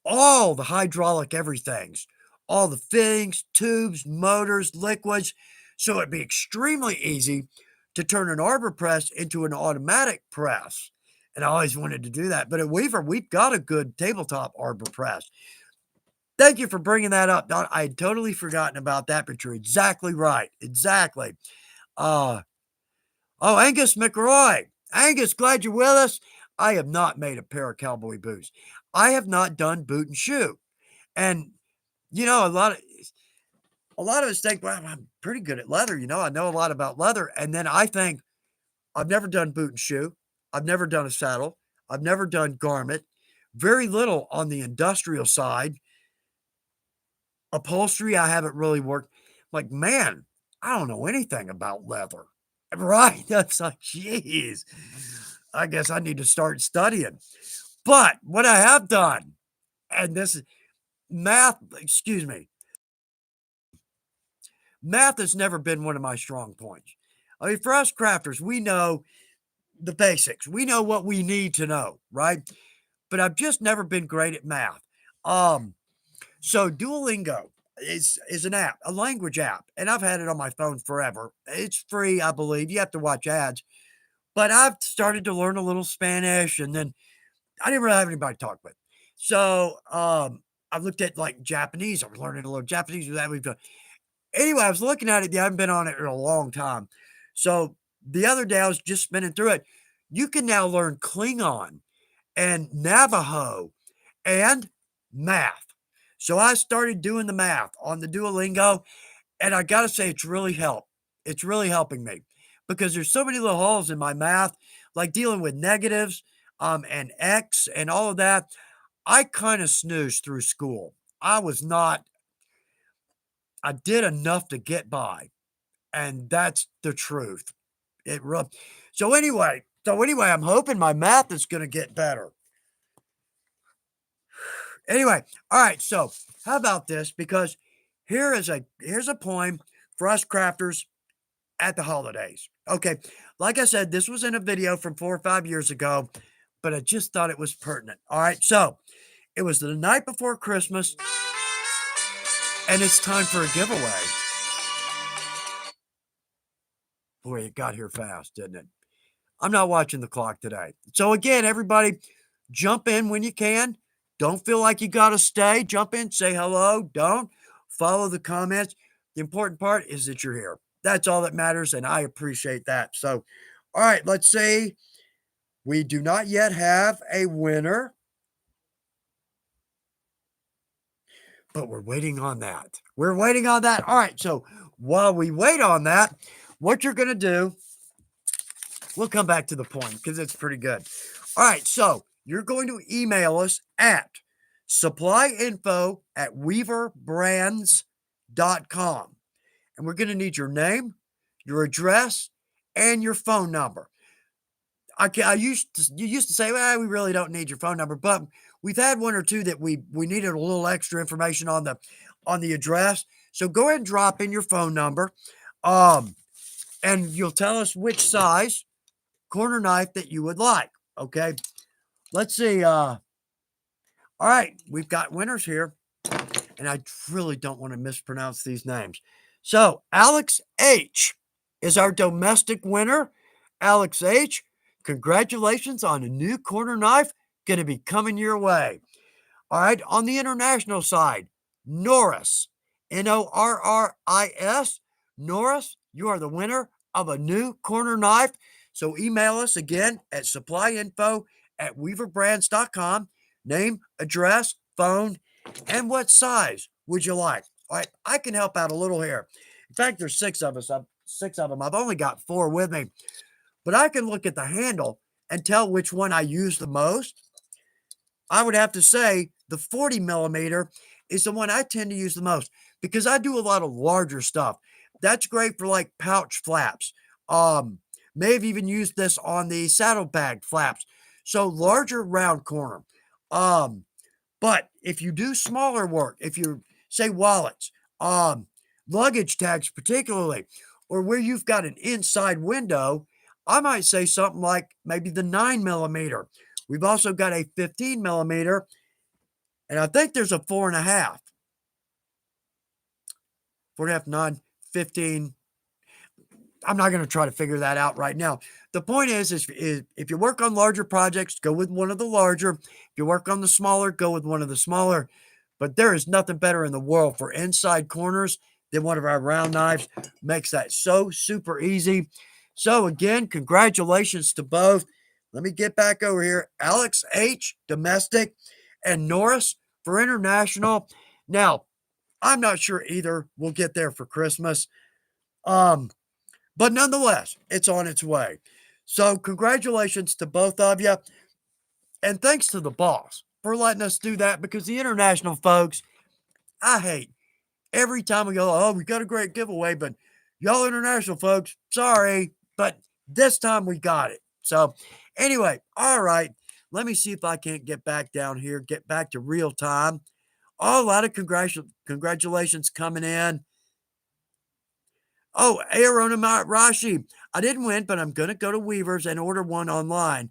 all the hydraulic everythings, all the fittings, tubes, motors, liquids. So it'd be extremely easy to turn an arbor press into an automatic press. And I always wanted to do that. But at Weaver, we've got a good tabletop arbor press. Thank you for bringing that up, Don. I had totally forgotten about that, but you're exactly right. Exactly. Uh, oh, Angus McRoy. Angus, glad you're with us. I have not made a pair of cowboy boots. I have not done boot and shoe. And you know, a lot of us think, well, I'm pretty good at leather. You know, I know a lot about leather. And then I think I've never done boot and shoe. I've never done a saddle. I've never done garment. Very little on the industrial side. Upholstery, I haven't really worked. Like, man, I don't know anything about leather. Right? That's like, geez, I guess I need to start studying. But what I have done, and this is math, excuse me, math has never been one of my strong points. I mean, for us crafters, we know the basics. We know what we need to know, right? But I've just never been great at math. Um, so Duolingo is an app, a language app, and I've had it on my phone forever. It's free, I believe. You have to watch ads. But I've started to learn a little Spanish, and then I didn't really have anybody to talk with. So I've looked at like Japanese. I was learning a little Japanese with that. Anyway, I was looking at it. I haven't been on it in a long time. So the other day I was just spinning through it. You can now learn Klingon and Navajo and math. So I started doing the math on the Duolingo, and I got to say, it's really helped. It's really helping me because there's so many little holes in my math, like dealing with negatives and X and all of that. I kind of snoozed through school. I was not, I did enough to get by, and that's the truth. It rubbed. So anyway, I'm hoping my math is going to get better. Anyway, all right. So how about this? Because here's a poem for us crafters at the holidays. Okay, like I said, this was in a video from 4 or 5 years ago, but I just thought it was pertinent. All right, so it was the night before Christmas, and it's time for a giveaway. Boy, it got here fast, didn't it? I'm not watching the clock today. So again, everybody, jump in when you can. Don't feel like you got to stay. Jump in, say hello. Don't follow the comments. The important part is that you're here. That's all that matters, and I appreciate that. So, all right, let's see. We do not yet have a winner, but we're waiting on that. We're waiting on that. All right, so while we wait on that, what you're going to do, we'll come back to the point because it's pretty good. All right, so you're going to email us at supplyinfo@weaverbrands.com. And we're going to need your name, your address, and your phone number. You used to say, well, we really don't need your phone number, but we've had one or two that we needed a little extra information on the address. So go ahead and drop in your phone number, and you'll tell us which size corner knife that you would like. Okay, let's see. All right, we've got winners here, and I really don't want to mispronounce these names. So Alex H is our domestic winner. Alex H, congratulations on a new corner knife going to be coming your way. All right, on the international side, Norris, Norris, Norris, you are the winner of a new corner knife. So email us again at supplyinfo@weaverbrands.com. Name, address, phone, and what size would you like? All right, I can help out a little here. In fact, there's six of us. Six of them. I've only got four with me, but I can look at the handle and tell which one I use the most. I would have to say the 40 millimeter is the one I tend to use the most because I do a lot of larger stuff. That's great for like pouch flaps. May have even used this on the saddlebag flaps. So larger round corner. But if you do smaller work, if you say wallets, luggage tags particularly, or where you've got an inside window, I might say something like maybe the 9 millimeter. We've also got a 15 millimeter, and I think there's a 4.5. 4.5, 9, 15. I'm not going to try to figure that out right now. The point is if you work on larger projects, go with one of the larger. If you work on the smaller, go with one of the smaller. But there is nothing better in the world for inside corners than one of our round knives. Makes that so super easy. So again, congratulations to both. Let me get back over here. Alex H, domestic, and Norris for international. Now, I'm not sure either will get there for Christmas. But nonetheless, it's on its way. So congratulations to both of you. And thanks to the boss for letting us do that because the international folks, I hate every time we go, oh, we got a great giveaway, but y'all international folks, sorry, but this time we got it. So anyway, all right, let me see if I can't get back down here, get back to real time. Oh, a lot of congratulations coming in. Oh, Aaron Rashi, I didn't win, but I'm going to go to Weaver's and order one online.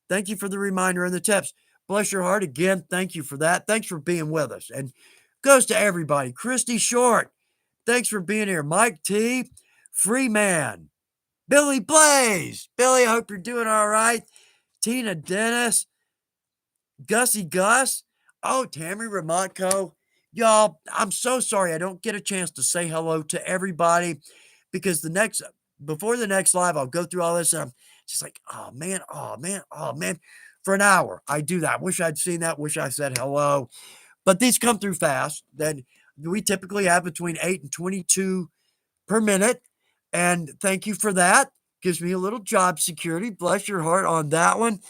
Thank you for the reminder and the tips. Bless your heart. Again, thank you for that. Thanks for being with us. And goes to everybody. Christy Short, thanks for being here. Mike T, Freeman, Billy Blaze. Billy, I hope you're doing all right. Tina Dennis, Gussie Gus. Oh, Tammy Ramotko. Y'all, I'm so sorry I don't get a chance to say hello to everybody because before the next live, I'll go through all this and I'm just like, oh man, oh man, oh man. For an hour, I do that. Wish I'd seen that. Wish I said hello. But these come through fast. Then we typically have between 8 and 22 per minute. And thank you for that. Gives me a little job security. Bless your heart on that one.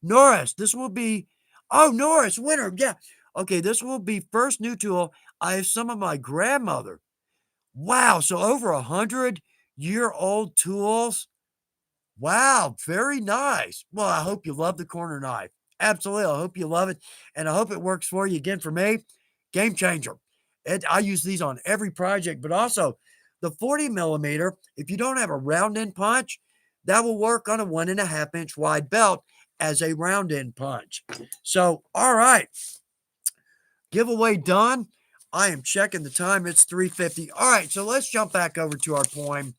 Norris, Norris, winner. Yeah. Okay, this will be first new tool. I have some of my grandmother. Wow, so over 100-year-old tools. Wow, very nice. Well, I hope you love the corner knife. Absolutely, I hope you love it, and I hope it works for you. Again, for me, game changer. I use these on every project, but also the 40 millimeter, if you don't have a round end punch, that will work on a 1.5 inch wide belt as a round end punch. So, all right, giveaway done. I am checking the time. It's 3:50. All right, so let's jump back over to our poem.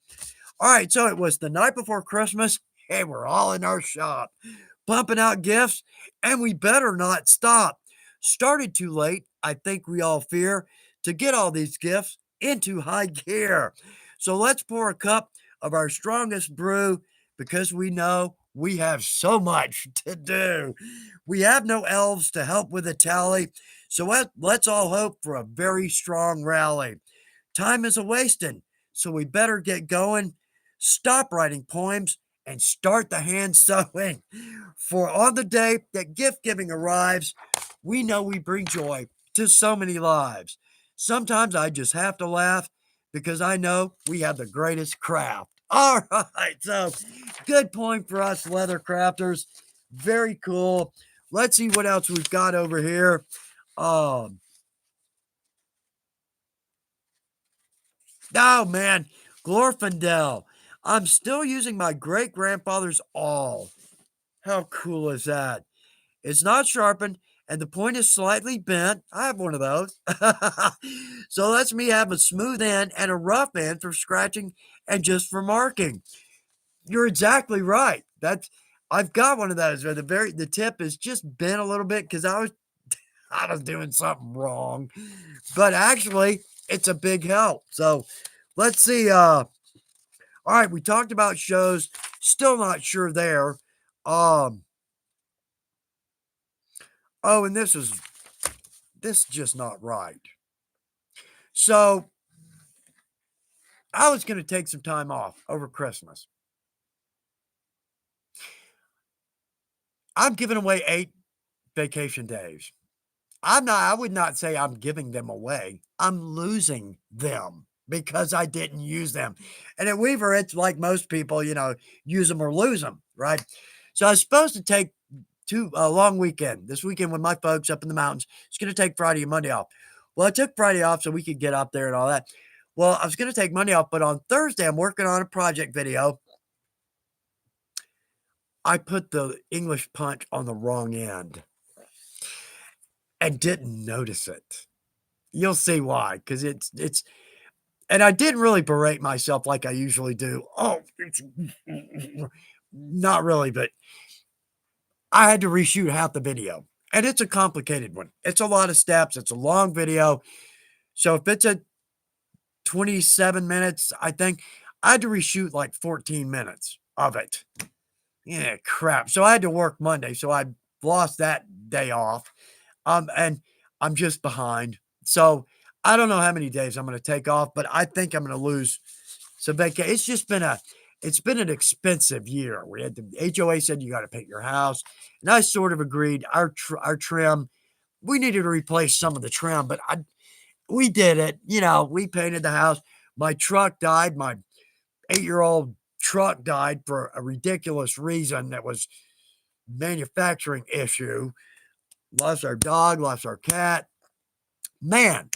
All right, so it was the night before Christmas. Hey, we're all in our shop, pumping out gifts, and we better not stop. Started too late, I think we all fear, to get all these gifts into high gear. So let's pour a cup of our strongest brew because we know we have so much to do. We have no elves to help with the tally, so let's all hope for a very strong rally. Time is a wasting, so we better get going. Stop writing poems and start the hand sewing. For on the day that gift giving arrives, we know we bring joy to so many lives. Sometimes I just have to laugh because I know we have the greatest craft. All right, so good point for us leather crafters. Very cool. Let's see what else we've got over here. Um, oh man, Glorfindel. I'm still using my great grandfather's awl. How cool is that? It's not sharpened and the point is slightly bent. I have one of those. So that's me have a smooth end and a rough end for scratching and just for marking. You're exactly right. I've got one of those where the tip is just bent a little bit because I was doing something wrong. But actually, it's a big help. So let's see. All right, we talked about shows. Still not sure there. Um, oh, and this is just not right. So I was going to take some time off over Christmas. I'm giving away 8 vacation days. I would not say I'm giving them away. I'm losing them because I didn't use them. And at Weaver, it's like most people, use them or lose them, right? So I was supposed to take a long weekend. This weekend with my folks up in the mountains. It's going to take Friday and Monday off. Well, I took Friday off so we could get up there and all that. Well, I was going to take Monday off, but on Thursday, I'm working on a project video. I put the English punch on the wrong end and didn't notice it. You'll see why, because and I didn't really berate myself like I usually do. Oh, it's not really, but I had to reshoot half the video. And it's a complicated one. It's a lot of steps. It's a long video. So if it's a 27 minutes, I think I had to reshoot like 14 minutes of it. Yeah, crap. So I had to work Monday. So I lost that day off. And I'm just behind. So I don't know how many days I'm going to take off, but I think I'm going to lose some vacation. It's been an expensive year. We had the HOA said you got to paint your house, and I sort of agreed. Our trim, we needed to replace some of the trim, but we did it. We painted the house. My truck died. My 8-year-old truck died for a ridiculous reason that was manufacturing issue. Lost our dog, lost our cat. Man,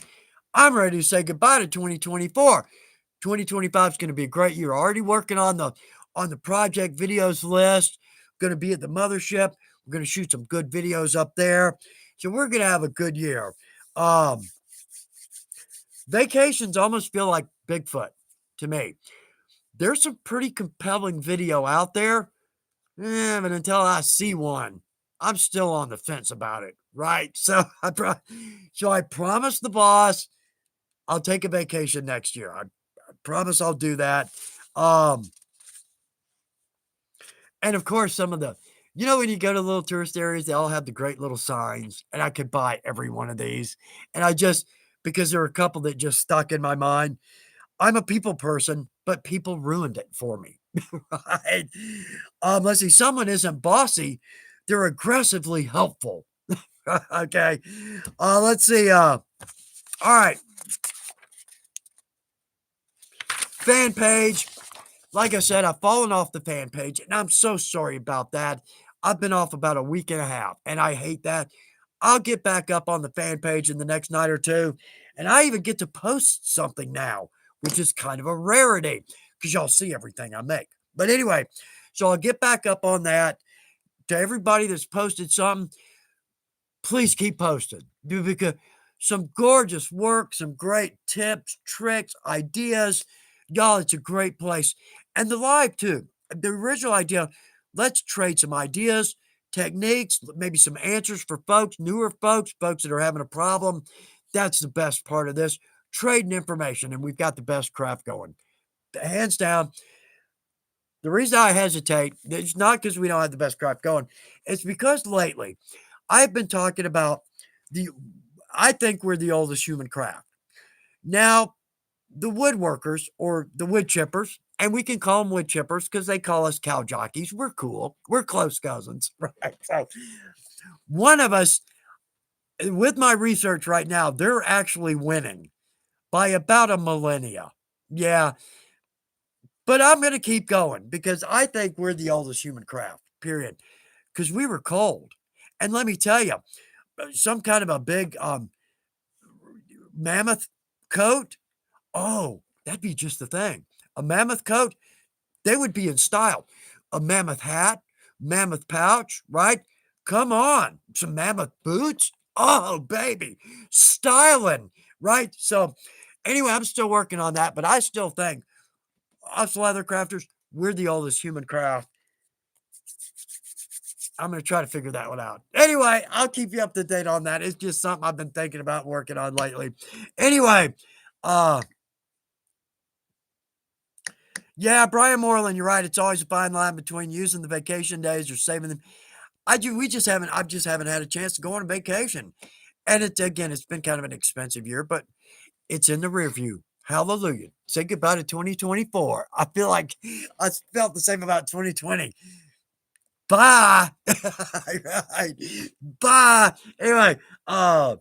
I'm ready to say goodbye to 2024. 2025 is going to be a great year. Already working on the project videos list. Going to be at the mothership. We're going to shoot some good videos up there. So we're going to have a good year. Vacations almost feel like Bigfoot to me. There's some pretty compelling video out there. But until I see one, I'm still on the fence about it, right? So I promised the boss I'll take a vacation next year. I promise I'll do that. And of course, some of when you go to little tourist areas, they all have the great little signs, and I could buy every one of these. And because there are a couple that just stuck in my mind. I'm a people person, but people ruined it for me, right? Let's see, someone isn't bossy, they're aggressively helpful. Okay. Let's see. All right. Fan page. Like I said, I've fallen off the fan page, and I'm so sorry about that. I've been off about a week and a half, and I hate that. I'll get back up on the fan page in the next night or two, and I even get to post something now, which is kind of a rarity because y'all see everything I make. But anyway, So I'll get back up on that. To everybody that's posted something, please keep posting. Because some gorgeous work, some great tips, tricks, ideas. Y'all, it's a great place. And the live too. The original idea, let's trade some ideas, techniques, maybe some answers for folks, newer folks, folks that are having a problem. That's the best part of this. Trading information, and we've got the best craft going. Hands down, the reason I hesitate, it's not because we don't have the best craft going. It's because lately I've been talking about the I think we're the oldest human craft. Now, the woodworkers or the wood chippers, and we can call them wood chippers because they call us cow jockeys. We're cool. We're close cousins, right? So one of us, with my research right now, they're actually winning by about a millennia. Yeah, but I'm going to keep going because I think we're the oldest human craft, period. Because we were cold. And let me tell you, some kind of a big mammoth coat. Oh, that'd be just the thing. A mammoth coat, they would be in style. A mammoth hat, mammoth pouch, right? Come on, some mammoth boots. Oh, baby, styling, right? So, anyway, I'm still working on that, but I still think us leather crafters, we're the oldest human craft. I'm going to try to figure that one out. Anyway, I'll keep you up to date on that. It's just something I've been thinking about working on lately. Anyway, uh, yeah, Brian Moreland, you're right. It's always a fine line between using the vacation days or saving them. I just haven't had a chance to go on a vacation. And it's been kind of an expensive year, but it's in the rear view. Hallelujah. Say goodbye to 2024. I feel like I felt the same about 2020. Bye. Right. Bye. Anyway, uh,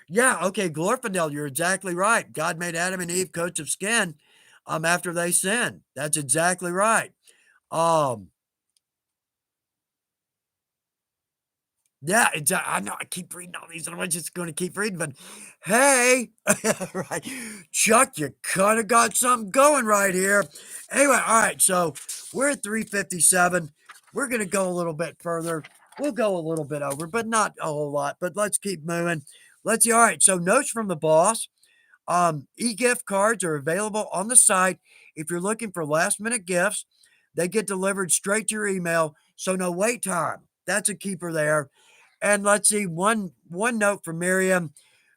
yeah, okay, Glorfindel, you're exactly right. God made Adam and Eve coats of skin after they sinned. That's exactly right. Um, yeah, I know I keep reading all these, and I'm just going to keep reading, but hey, right, Chuck, you kind of got something going right here. Anyway, all right, so we're at 357. We're going to go a little bit further. We'll go a little bit over, but not a whole lot. But let's keep moving. Let's see. All right, so notes from the boss. E-gift cards are available on the site if you're looking for last-minute gifts. They get delivered straight to your email, so no wait time. That's a keeper there. And let's see, one note from Miriam.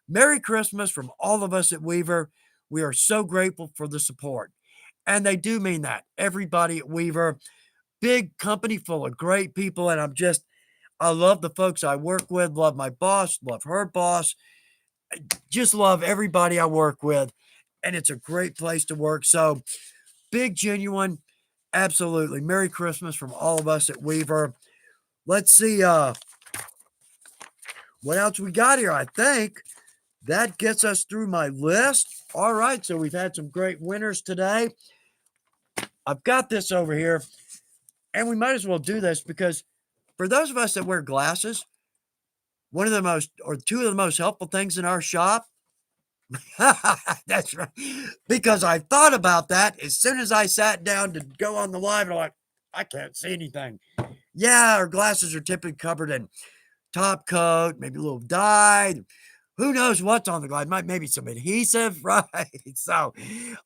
Merry Christmas from all of us at Weaver. We are so grateful for the support. And they do mean that. Everybody at Weaver, big company full of great people. And I love the folks I work with, love my boss, love her boss, just love everybody I work with. And it's a great place to work. So big, genuine, absolutely. Merry Christmas from all of us at Weaver. Let's see what else we got here. I think that gets us through my list. All right, so we've had some great winners today. I've got this over here, and we might as well do this because for those of us that wear glasses, one of the most or two of the most helpful things in our shop. That's right. Because I thought about that as soon as I sat down to go on the live, and I'm like, I can't see anything. Yeah, our glasses are typically covered in top coat, maybe a little dye. Who knows what's on the glide? Maybe some adhesive, right? So,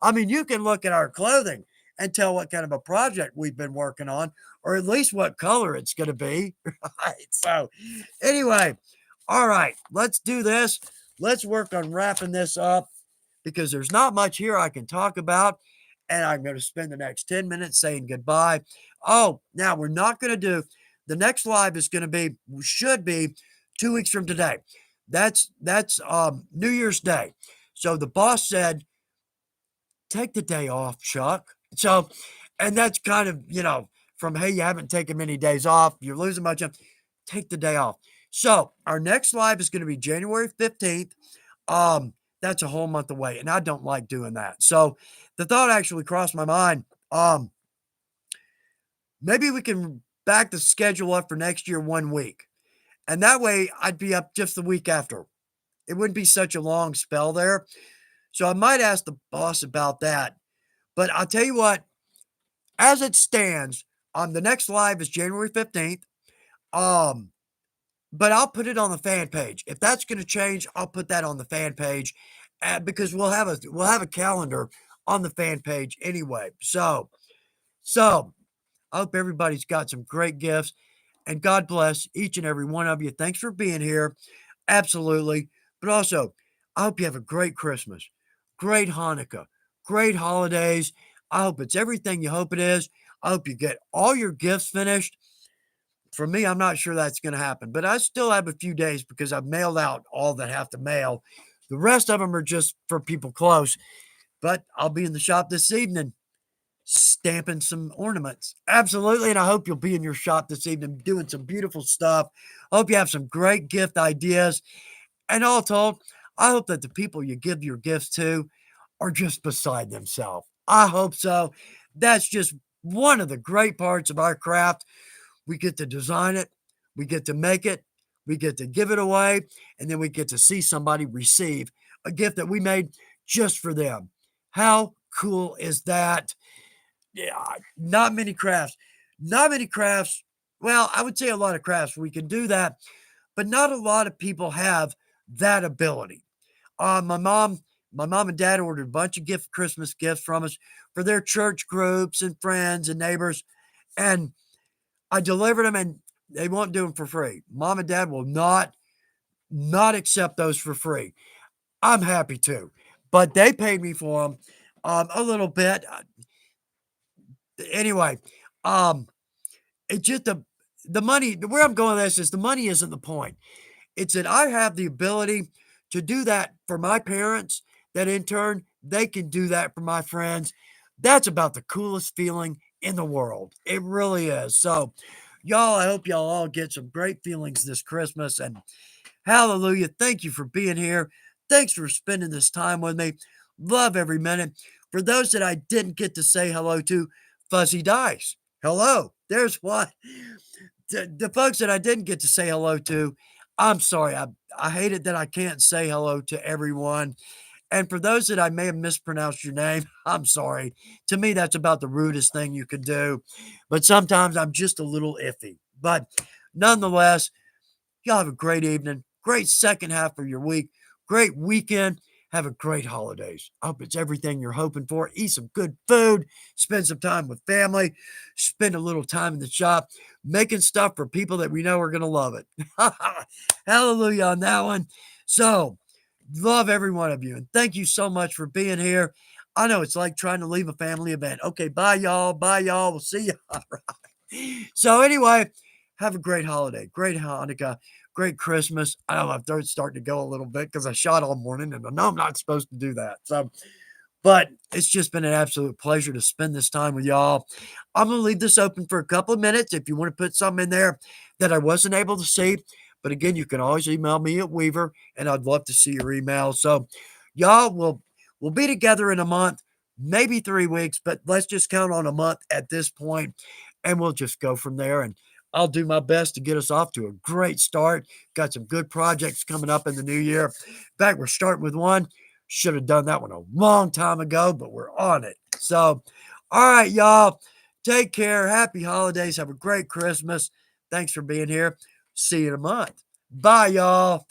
I mean, you can look at our clothing and tell what kind of a project we've been working on, or at least what color it's going to be, right? So, anyway, all right, let's do this. Let's work on wrapping this up because there's not much here I can talk about. And I'm going to spend the next 10 minutes saying goodbye. Oh, now we're not going to do the next live is going to be, should be 2 weeks from today. That's New Year's Day. So the boss said, take the day off, Chuck. So, and that's kind of, from, hey, you haven't taken many days off, you're losing much of, take the day off. So our next live is going to be January 15th. That's a whole month away, and I don't like doing that. So the thought actually crossed my mind. Maybe we can back the schedule up for next year 1 week. And that way I'd be up just the week after. It wouldn't be such a long spell there. So I might ask the boss about that. But I'll tell you what, as it stands, the next live is January 15th. Um, but I'll put it on the fan page. If that's going to change, I'll put that on the fan page because we'll have a calendar on the fan page anyway. So I hope everybody's got some great gifts, and God bless each and every one of you. Thanks for being here. Absolutely. But also, I hope you have a great Christmas, great Hanukkah, great holidays. I hope it's everything you hope it is. I hope you get all your gifts finished. For me, I'm not sure that's going to happen, but I still have a few days because I've mailed out all that have to mail. The rest of them are just for people close. But I'll be in the shop this evening stamping some ornaments. Absolutely. And I hope you'll be in your shop this evening doing some beautiful stuff. I hope you have some great gift ideas. And all told, I hope that the people you give your gifts to are just beside themselves. I hope so. That's just one of the great parts of our craft. We get to design it, we get to make it, we get to give it away, and then we get to see somebody receive a gift that we made just for them. How cool is that? Yeah, not many crafts. Well, I would say a lot of crafts we can do that, but not a lot of people have that ability. My mom and dad ordered a bunch of Christmas gifts from us for their church groups and friends and neighbors, and I delivered them, and they won't do them for free. Mom and dad will not accept those for free. I'm happy to, but they paid me for them a little bit. Anyway, um, it just the money. Where I'm going with this is the money isn't the point. It's that I have the ability to do that for my parents, that in turn, they can do that for my friends. That's about the coolest feeling in the world. It really is. So, y'all, I hope y'all all get some great feelings this Christmas. And hallelujah. Thank you for being here. Thanks for spending this time with me. Love every minute. For those that I didn't get to say hello to, Fuzzy Dice. Hello. There's one. The folks that I didn't get to say hello to, I'm sorry. I hate it that I can't say hello to everyone. And for those that I may have mispronounced your name, I'm sorry. To me, that's about the rudest thing you could do. But sometimes I'm just a little iffy. But nonetheless, y'all have a great evening, great second half of your week, great weekend. Have a great holidays. I hope it's everything you're hoping for. Eat some good food, spend some time with family, spend a little time in the shop, making stuff for people that we know are going to love it. Hallelujah on that one. So, love every one of you. And thank you so much for being here. I know it's like trying to leave a family event. Okay, bye, y'all. Bye, y'all. We'll see you. All right. So, anyway, have a great holiday, great Hanukkah, great Christmas. I know my throat's starting to go a little bit because I shot all morning and I know I'm not supposed to do that. So, but it's just been an absolute pleasure to spend this time with y'all. I'm going to leave this open for a couple of minutes if you want to put something in there that I wasn't able to see. But again, you can always email me at Weaver, and I'd love to see your email. So, y'all we'll be together in a month, maybe 3 weeks, but let's just count on a month at this point, and we'll just go from there. And I'll do my best to get us off to a great start. Got some good projects coming up in the new year. In fact, we're starting with one. Should have done that one a long time ago, but we're on it. So, all right, y'all. Take care. Happy holidays. Have a great Christmas. Thanks for being here. See you in a month. Bye, y'all.